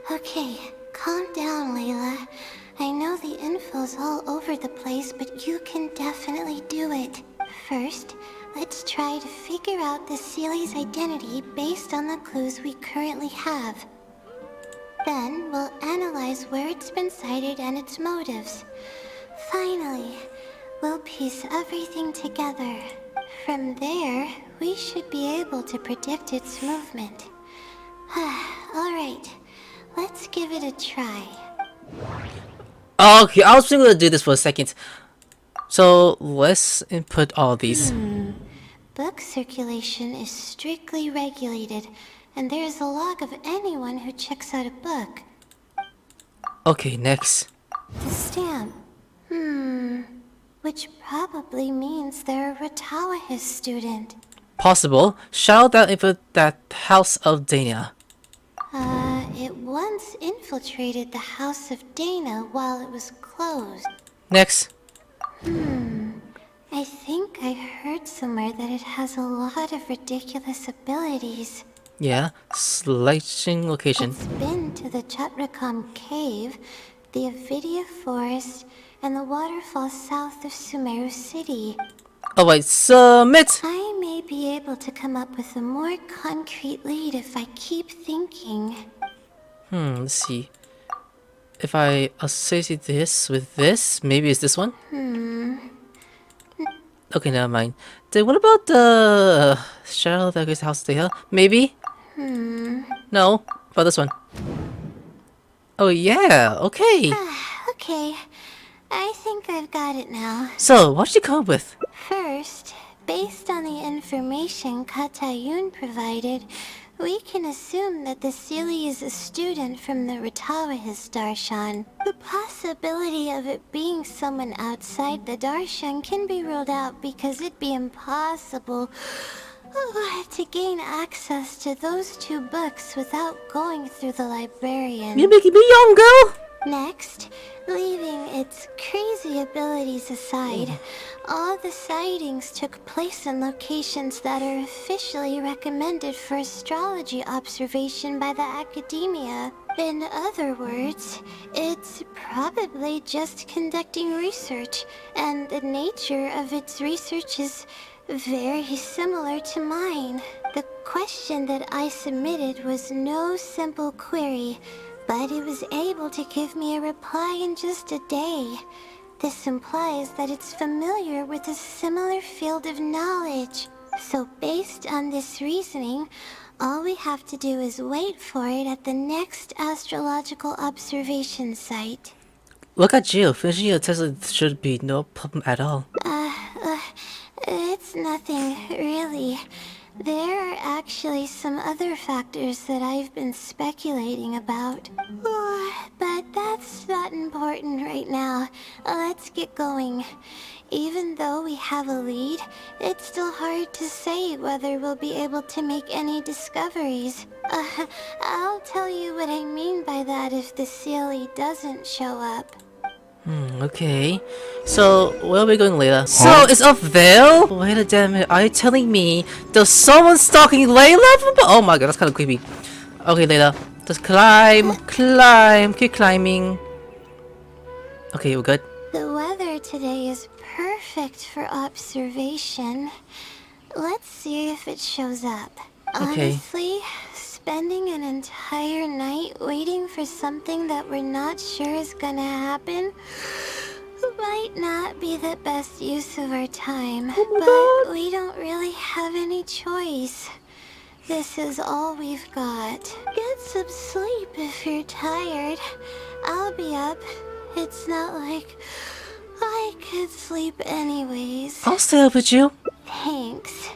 Okay, calm down, Layla. I know the info's all over the place, but you can definitely do it. First, let's try to figure out the Sealy's identity based on the clues we currently have. Then, we'll analyze where it's been sighted and its motives. Finally, we'll piece everything together. From there, we should be able to predict its movement. Alright, let's give it a try. Okay, I was thinking to do this for a second. So let's input all these. Book circulation is strictly regulated, and there's a log of anyone who checks out a book. Okay, next. The stamp. Which probably means they're a Ratawahist student. Possible. Shout out info that House of Dana. It once infiltrated the House of Dana while it was closed. Next. I think I heard somewhere that it has a lot of ridiculous abilities. Yeah, selection location. It's been to the Chatrakam Cave, the Avidia Forest, and the waterfall south of Sumeru City. Alright, submit! I may be able to come up with a more concrete lead if I keep thinking. Let's see. If I associate this with this, maybe it's this one? Okay, never mind. Then what about the shadow that goes house data? Maybe? No, about this one. Oh yeah, okay. Okay, I think I've got it now. So, what did you come up with? First, based on the information Katayun provided, we can assume that the Sealy is a student from the Ratawahis Darshan. The possibility of it being someone outside the Darshan can be ruled out because it'd be impossible to gain access to those 2 books without going through the librarian. You're making me young, girl! Next, leaving its crazy abilities aside, all the sightings took place in locations that are officially recommended for astrology observation by the academia. In other words, it's probably just conducting research, and the nature of its research is very similar to mine. The question that I submitted was no simple query, but it was able to give me a reply in just a day. This implies that it's familiar with a similar field of knowledge. So based on this reasoning, all we have to do is wait for it at the next astrological observation site. Look at you. Finishing your test should be no problem at all. It's nothing, really. There are actually some other factors that I've been speculating about. But that's not important right now. Let's get going. Even though we have a lead, it's still hard to say whether we'll be able to make any discoveries. I'll tell you what I mean by that if the Sealy doesn't show up. Okay. So, where are we going later? So, it's up there? Wait a damn minute, are you telling me there's someone stalking Layla from oh my god, that's kind of creepy. Okay, Layla. Just climb, keep climbing. Okay, we're good. The weather today is perfect for observation. Let's see if it shows up. Okay. Honestly, spending an entire night waiting for something that we're not sure is gonna happen might not be the best use of our time, but we don't really have any choice. This is all we've got. Get some sleep if you're tired. I'll be up. It's not like I could sleep anyways. I'll stay up with you. Thanks.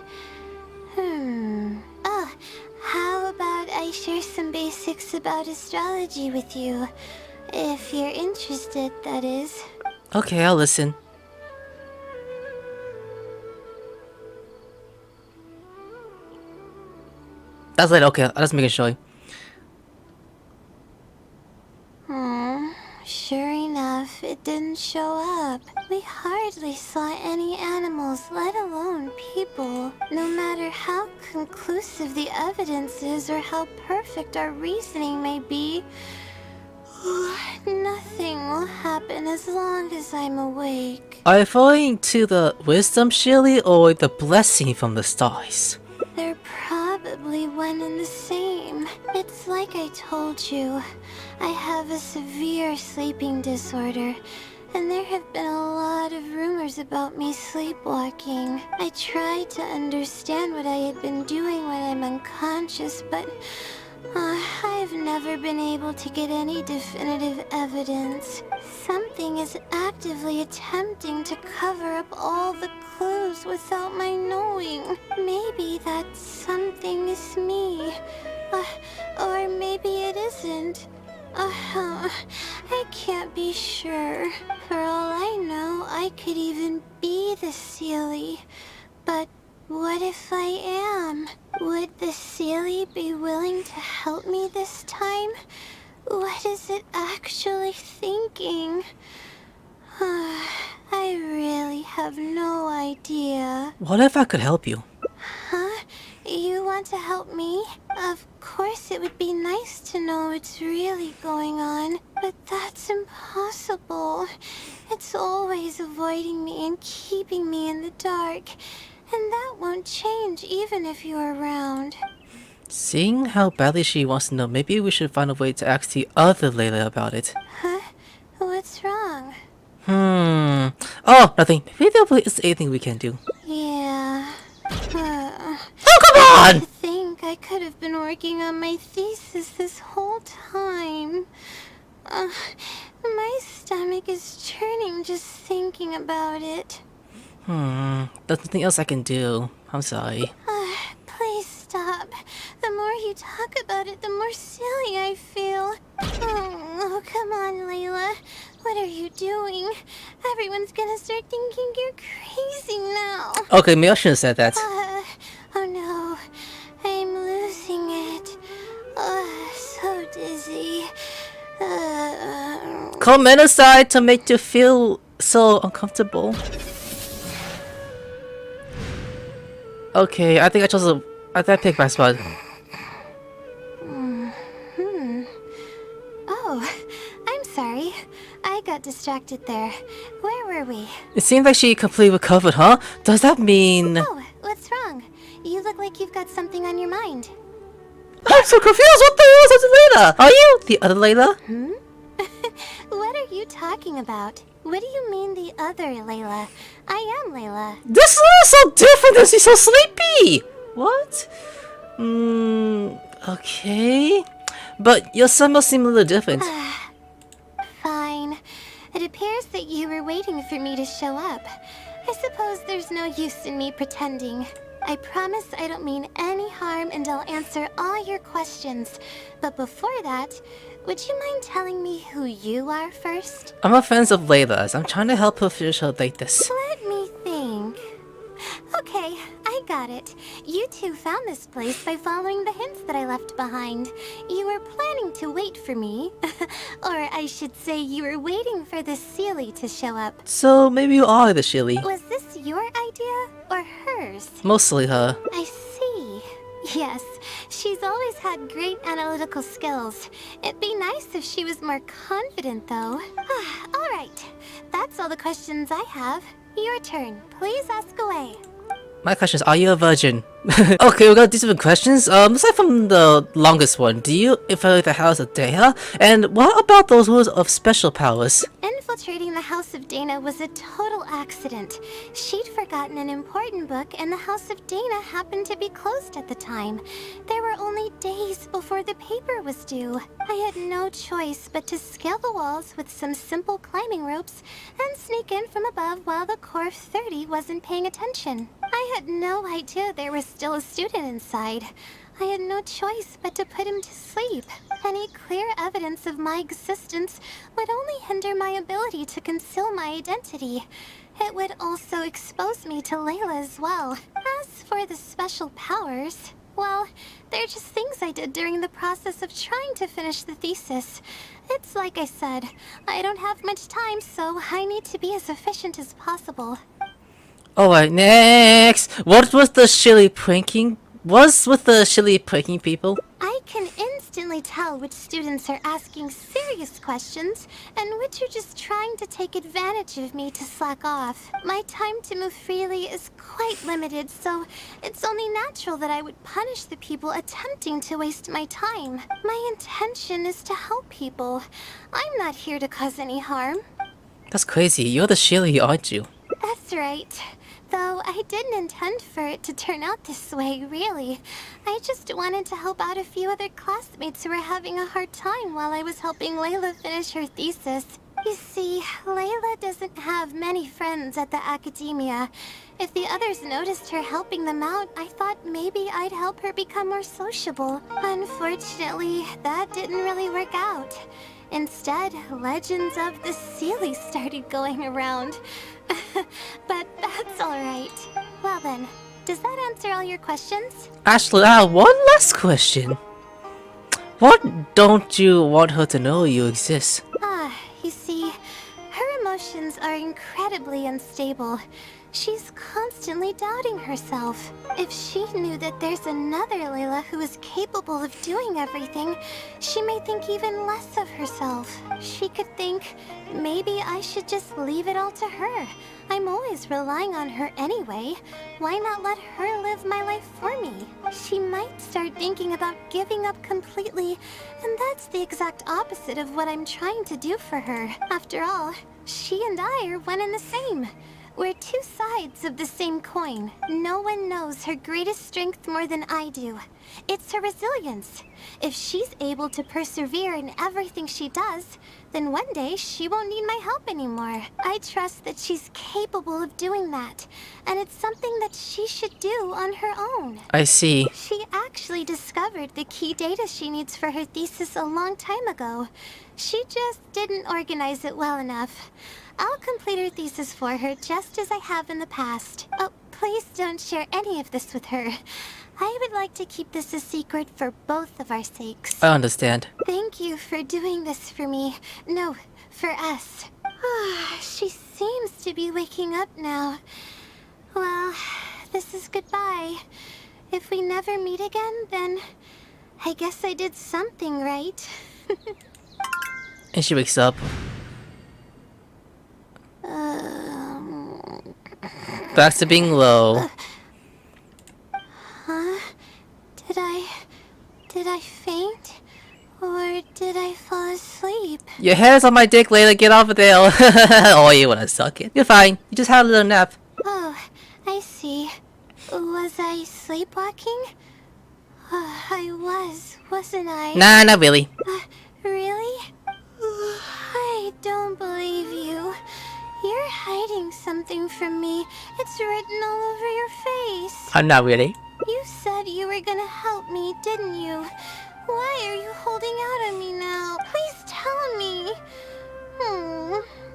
Oh, how about I share some basics about astrology with you? If you're interested, that is. Okay, I'll listen. That's it, okay, I'll just make it sure. Sure enough, it didn't show up. We hardly saw any animals, let alone people. No matter how conclusive the evidence is or how perfect our reasoning may be, nothing will happen as long as I'm awake. Are you referring to the wisdom shilly or the blessing from the stars? They're probably one and the same. It's like I told you. I have a severe sleeping disorder, and there have been a lot of rumors about me sleepwalking. I tried to understand what I had been doing when I'm unconscious, but I've never been able to get any definitive evidence. Something is actively attempting to cover up all the clues without my knowing. Maybe that something is me. Or maybe it isn't. I can't be sure. For all I know, I could even be the Sealy. But what if I am? Would the Sealy be willing to help me this time? What is it actually thinking? I really have no idea. What if I could help you? Huh? You want to help me? Of course it would be nice to know what's really going on, but that's impossible. It's always avoiding me and keeping me in the dark, and that won't change even if you're around. Seeing how badly she wants to know, maybe we should find a way to ask the other Layla about it. Huh? What's wrong? Oh, nothing. Maybe there is anything we can do. Yeah. Oh, come on! I think I could have been working on my thesis this whole time. My stomach is churning just thinking about it. There's nothing else I can do. I'm sorry. Please stop. The more you talk about it, the more silly I feel. Oh, come on, Layla. What are you doing? Everyone's gonna start thinking you're crazy now. Okay, maybe I shouldn't have said that. Oh no, I'm losing it. So dizzy. Come aside to make you feel so uncomfortable. Okay, I think I chose I picked my spot. Oh, I'm sorry. I got distracted there. Where were we? It seems like she completely recovered, huh? Does that mean... Oh, what's wrong? You look like you've got something on your mind. I'm so confused! What the hell is Layla? Are you the other Layla? What are you talking about? What do you mean the other Layla? I am Layla. This is so different and she's so sleepy! What? Okay. But your son must seem a little different. Fine. It appears that you were waiting for me to show up. I suppose there's no use in me pretending. I promise I don't mean any harm and I'll answer all your questions. But before that, would you mind telling me who you are first? I'm a friend of Layla's. I'm trying to help her finish her thesis. Let me think. Okay, I got it. You two found this place by following the hints that I left behind. You were planning to wait for me. Or I should say you were waiting for the Sealy to show up. So maybe you are the Shilly. Was this your idea or hers? Mostly her. I see. Yes, she's always had great analytical skills. It'd be nice if she was more confident, though. All right, that's all the questions I have. Your turn. Please ask away. My question is, are you a virgin? Okay, we got these different questions. Aside from the longest one, do you infiltrate the house of Dana? And what about those rules of special powers? Infiltrating the House of Dana was a total accident. She'd forgotten an important book, and the House of Dana happened to be closed at the time. There were only days before the paper was due. I had no choice but to scale the walls with some simple climbing ropes and sneak in from above while the Core 30 wasn't paying attention. I had no idea there was still a student inside. I had no choice but to put him to sleep. Any clear evidence of my existence would only hinder my ability to conceal my identity. It would also expose me to Layla as well. As for the special powers, well, they're just things I did during the process of trying to finish the thesis. It's like I said, I don't have much time, so I need to be as efficient as possible. Alright, next! What was the Shilly pranking? What's with the Shilly pranking people? I can instantly tell which students are asking serious questions and which are just trying to take advantage of me to slack off. My time to move freely is quite limited, so it's only natural that I would punish the people attempting to waste my time. My intention is to help people. I'm not here to cause any harm. That's crazy. You're the Shilly, aren't you? That's right. Though I didn't intend for it to turn out this way, really. I just wanted to help out a few other classmates who were having a hard time while I was helping Layla finish her thesis. You see, Layla doesn't have many friends at the academia. If the others noticed her helping them out, I thought maybe I'd help her become more sociable. Unfortunately, that didn't really work out. Instead, legends of the Sealy started going around. But that's alright. Well then, does that answer all your questions? Actually, I have one last question. What don't you want her to know you exist? You see, her emotions are incredibly unstable. She's constantly doubting herself. If she knew that there's another Layla who is capable of doing everything, she may think even less of herself. She could think, maybe I should just leave it all to her. I'm always relying on her anyway. Why not let her live my life for me? She might start thinking about giving up completely, and that's the exact opposite of what I'm trying to do for her. After all, she and I are one and the same. We're two sides of the same coin. No one knows her greatest strength more than I do. It's her resilience. If she's able to persevere in everything she does, then one day she won't need my help anymore. I trust that she's capable of doing that, and it's something that she should do on her own. I see. She actually discovered the key data she needs for her thesis a long time ago. She just didn't organize it well enough. I'll complete her thesis for her just as I have in the past. Oh, please don't share any of this with her. I would like to keep this a secret for both of our sakes. I understand. Thank you for doing this for me. No, for us. She seems to be waking up now. Well, this is goodbye. If we never meet again, then I guess I did something right. And she wakes up. Back to being low. Huh? Did I faint? Or did I fall asleep? Your head's on my dick, Layla. Get off of there. Oh, you wanna suck it? You're fine. You just had a little nap. Oh, I see. Was I sleepwalking? I was, wasn't I? Nah, not really. Really? I don't believe you. You're hiding something from me. It's written all over your face. I'm not really. You said you were gonna help me, didn't you? Why are you holding out on me now? Please tell me.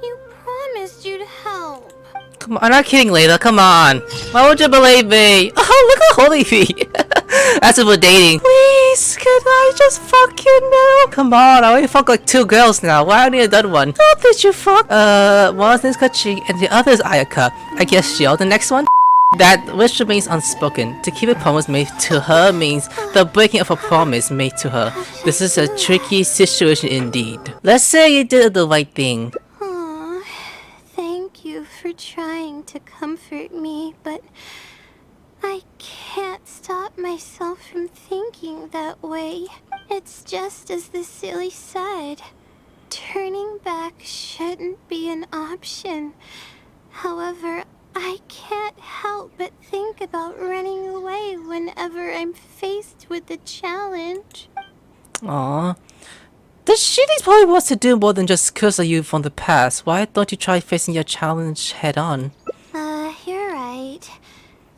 You promised you'd help. Come on, I'm not kidding, Layla. Come on. Why would you believe me? Oh, look at holding me. That's what we're dating. Please, can I just fuck you now? Come on, I already fucked like 2 girls now. Why haven't I done one? How did you fuck? One's name's Kachi and the other is Ayaka. I guess she'll the next one. That wish remains unspoken. To keep a promise made to her means the breaking of a promise made to her. This is a tricky situation indeed. Let's say you did the right thing. Aw, thank you for trying to comfort me, but I can't stop myself from thinking that way. It's just as the silly said. Turning back shouldn't be an option. However, I can't help but think about running away whenever I'm faced with a challenge. Aww. The shitty probably wants to do more than just curse at you from the past. Why don't you try facing your challenge head on? You're right.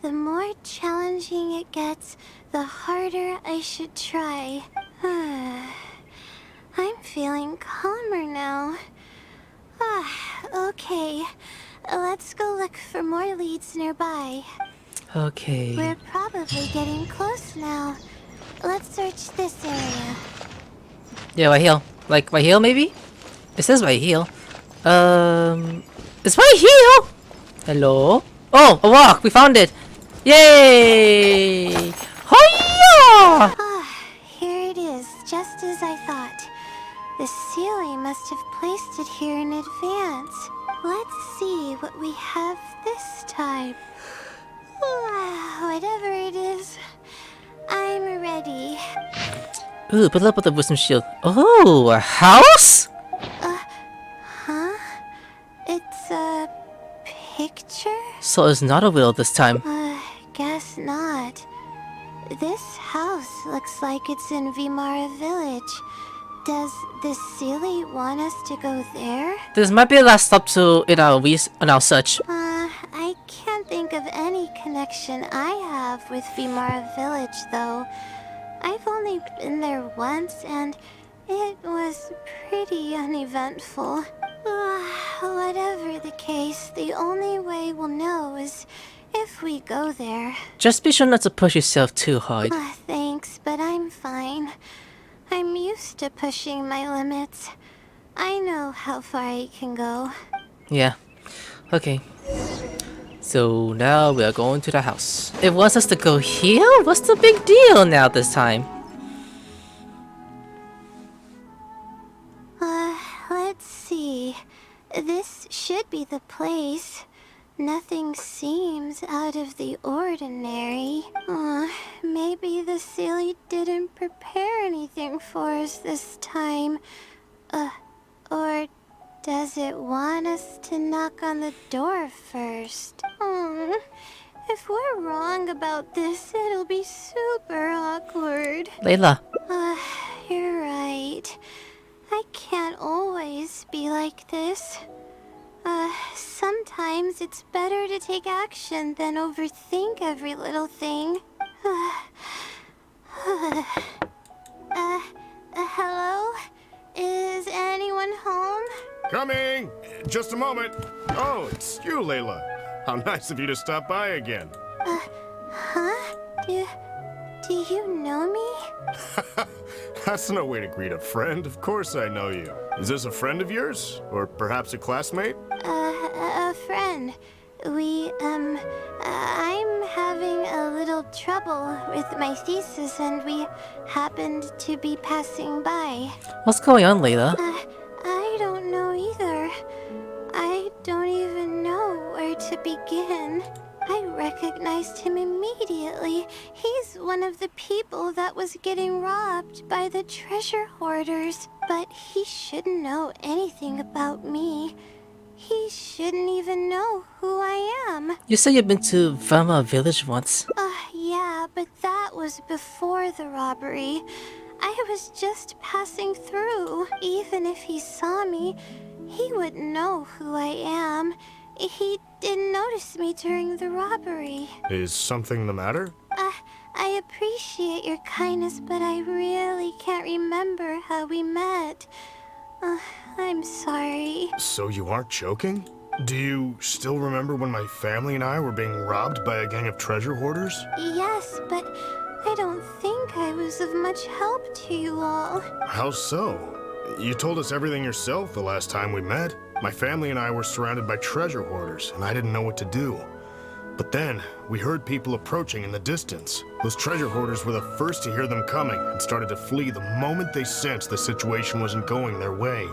The more challenging it gets, the harder I should try. I'm feeling calmer now. Okay. Let's go look for more leads nearby. Okay. We're probably getting close now. Let's search this area. Yeah, right here. Like, right here, maybe? It says right here. It's right here! Hello? Oh, a rock! We found it! Yay! Hiya! Here it is, just as I thought. The Sealy must have placed it here in advance. Let's see what we have this time. Whatever it is, I'm ready. Ooh, put up with the wisdom shield. Oh, a house? Huh? It's a picture? So it's not a wheel this time. Guess not. This house looks like it's in Vimara Village. Does the Sealy want us to go there? This might be the last stop to in our search. I can't think of any connection I have with Vimara Village, though. I've only been there once, and it was pretty uneventful. Whatever the case, the only way we'll know is if we go there. Just be sure not to push yourself too hard. Thanks, but I'm fine. I'm used to pushing my limits. I know how far I can go. Yeah. Okay. So now we are going to the house. It wants us to go here? What's the big deal now this time? Let's see. This should be the place. Nothing seems out of the ordinary. Maybe the Sealy didn't prepare anything for us this time. Or does it want us to knock on the door first? If If we're wrong about this, it'll be super awkward. Layla. You're right. I can't always be like this. Sometimes it's better to take action than overthink every little thing. Hello? Is anyone home? Coming! Just a moment. Oh, it's you, Layla. How nice of you to stop by again. Huh? Do you know me? That's no way to greet a friend. Of course I know you. Is this a friend of yours? Or perhaps a classmate? A friend. I'm having a little trouble with my thesis and we happened to be passing by. What's going on, Layla? I don't know either. I don't even know where to begin. I recognized him immediately. He's one of the people that was getting robbed by the treasure hoarders. But he shouldn't know anything about me. He shouldn't even know who I am. You said you've been to Vama village once. Yeah, but that was before the robbery. I was just passing through. Even if he saw me, he wouldn't know who I am. He didn't notice me during the robbery. Is something the matter? I appreciate your kindness, but I really can't remember how we met. I'm sorry. So you aren't joking? Do you still remember when my family and I were being robbed by a gang of treasure hoarders? Yes, but I don't think I was of much help to you all. How so? You told us everything yourself the last time we met. My family and I were surrounded by treasure hoarders, and I didn't know what to do. But then, we heard people approaching in the distance. Those treasure hoarders were the first to hear them coming and started to flee the moment they sensed the situation wasn't going their way.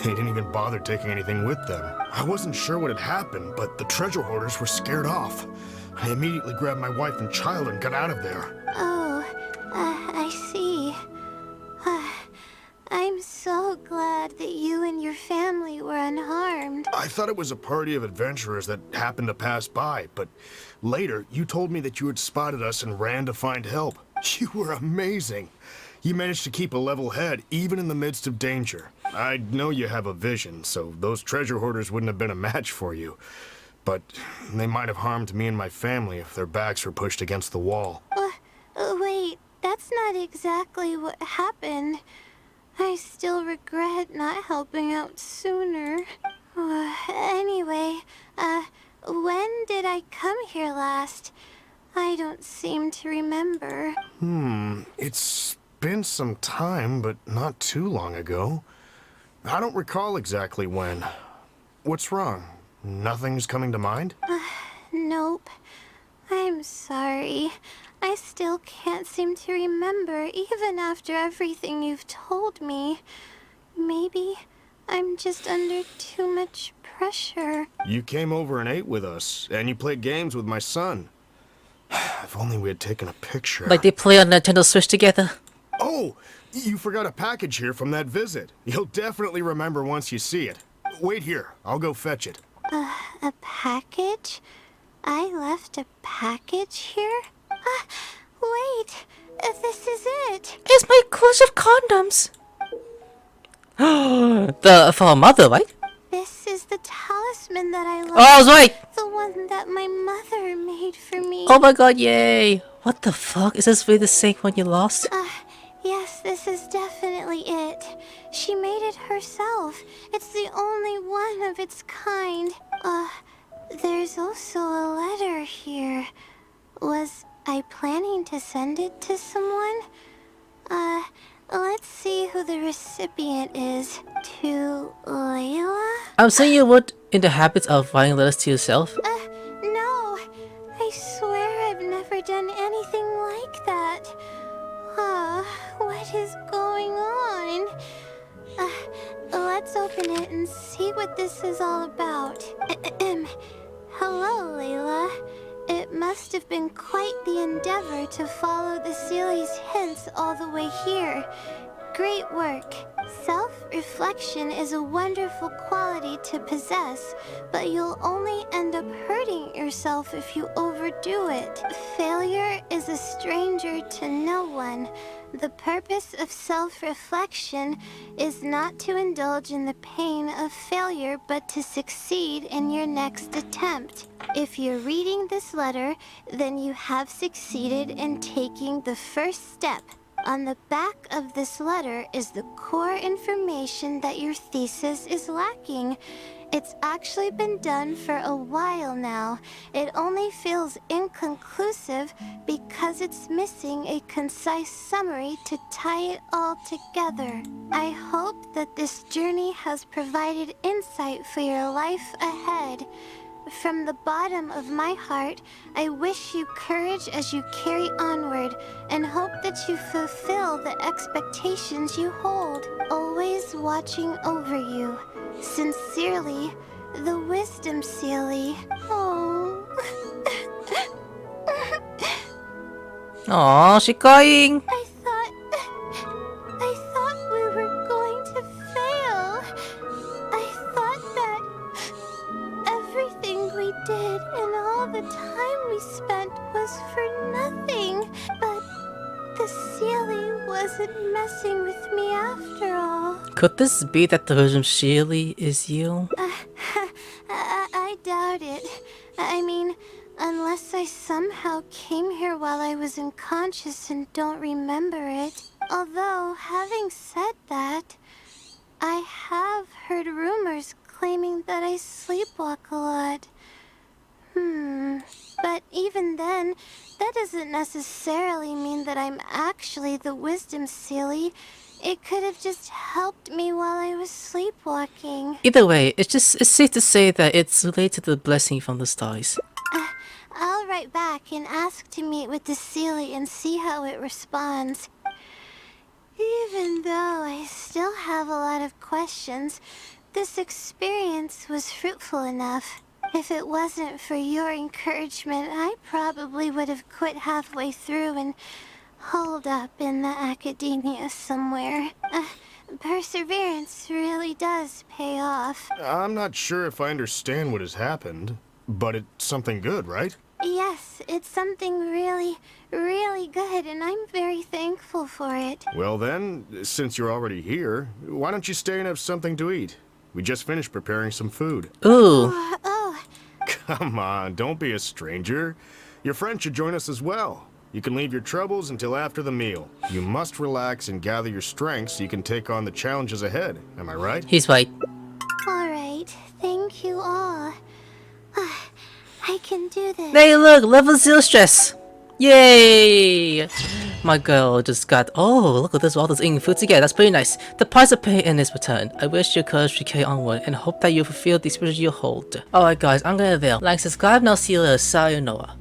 They didn't even bother taking anything with them. I wasn't sure what had happened, but the treasure hoarders were scared off. I immediately grabbed my wife and child and got out of there. I see. I'm so glad that you and your family were unharmed. I thought it was a party of adventurers that happened to pass by, but later you told me that you had spotted us and ran to find help. You were amazing. You managed to keep a level head even in the midst of danger. I know you have a vision, so those treasure hoarders wouldn't have been a match for you. But they might have harmed me and my family if their backs were pushed against the wall. Wait, that's not exactly what happened. I still regret not helping out sooner. Anyway, when did I come here last? I don't seem to remember. It's been some time, but not too long ago. I don't recall exactly when. What's wrong? Nothing's coming to mind? Nope. I'm sorry. I still can't seem to remember, even after everything you've told me. Maybe I'm just under too much pressure. You came over and ate with us, and you played games with my son. If only we had taken a picture. Like they play on Nintendo Switch together. Oh, you forgot a package here from that visit. You'll definitely remember once you see it. Wait here, I'll go fetch it. A package? I left a package here? Wait, this is it. It's my collection of condoms. For her mother, right? This is the talisman that I love. Oh, I was right. The one that my mother made for me. Oh my god, yay. What the fuck? Is this really the same one you lost? Yes, this is definitely it. She made it herself. It's the only one of its kind. There's also a letter here. Was I planning to send it to someone? Let's see who the recipient is. To Layla? I'm saying you weren't in the habit of writing letters to yourself. No. I swear I've never done anything like that. What is going on? Let's open it and see what this is all about. Hello, Layla. It must have been quite the endeavor to follow the Sealy's hints all the way here. Great work. Self-reflection is a wonderful quality to possess, but you'll only end up hurting yourself if you overdo it. Failure is a stranger to no one. The purpose of self-reflection is not to indulge in the pain of failure, but to succeed in your next attempt. If you're reading this letter, then you have succeeded in taking the first step. On the back of this letter is the core information that your thesis is lacking. It's actually been done for a while now. It only feels inconclusive because it's missing a concise summary to tie it all together. I hope that this journey has provided insight for your life ahead. From the bottom of my heart, I wish you courage as you carry onward, and hope that you fulfill the expectations you hold, always watching over you. Sincerely, the Wisdom Sealy. Oh. Aw, she's crying. I thought we were going to fail. I thought that everything we did and all the time we spent was for nothing. But the Sealy wasn't messing with me after all. Could this be that the Wisdom Sealy is you? I doubt it. I mean, unless I somehow came here while I was unconscious and don't remember it. Although, having said that, I have heard rumors claiming that I sleepwalk a lot. But even then, that doesn't necessarily mean that I'm actually the Wisdom Sealy. It could have just helped me while I was sleepwalking. Either way, it's safe to say that it's related to the blessing from the stars. I'll write back and ask to meet with the Sealy and see how it responds. Even though I still have a lot of questions, this experience was fruitful enough. If it wasn't for your encouragement, I probably would have quit halfway through and holed up in the academia somewhere. Perseverance really does pay off. I'm not sure if I understand what has happened, but it's something good, right? Yes, it's something really, really good, and I'm very thankful for it. Well then, since you're already here, why don't you stay and have something to eat? We just finished preparing some food. Ooh. Oh, Come on, don't be a stranger. Your friend should join us as well. You can leave your troubles until after the meal. You must relax and gather your strength so you can take on the challenges ahead. Am I right? He's right. all right. Thank you all. I can do this. Hey, look, level 0 stress. Yay! My girl just got. Oh, look at this! All this eating food together. That's pretty nice. The price of pay in is returned. I wish your courage to carry onward and hope that you fulfill the spirit you hold. Alright, guys, I'm gonna veil. Like, subscribe, and I'll see you later. Sayonara.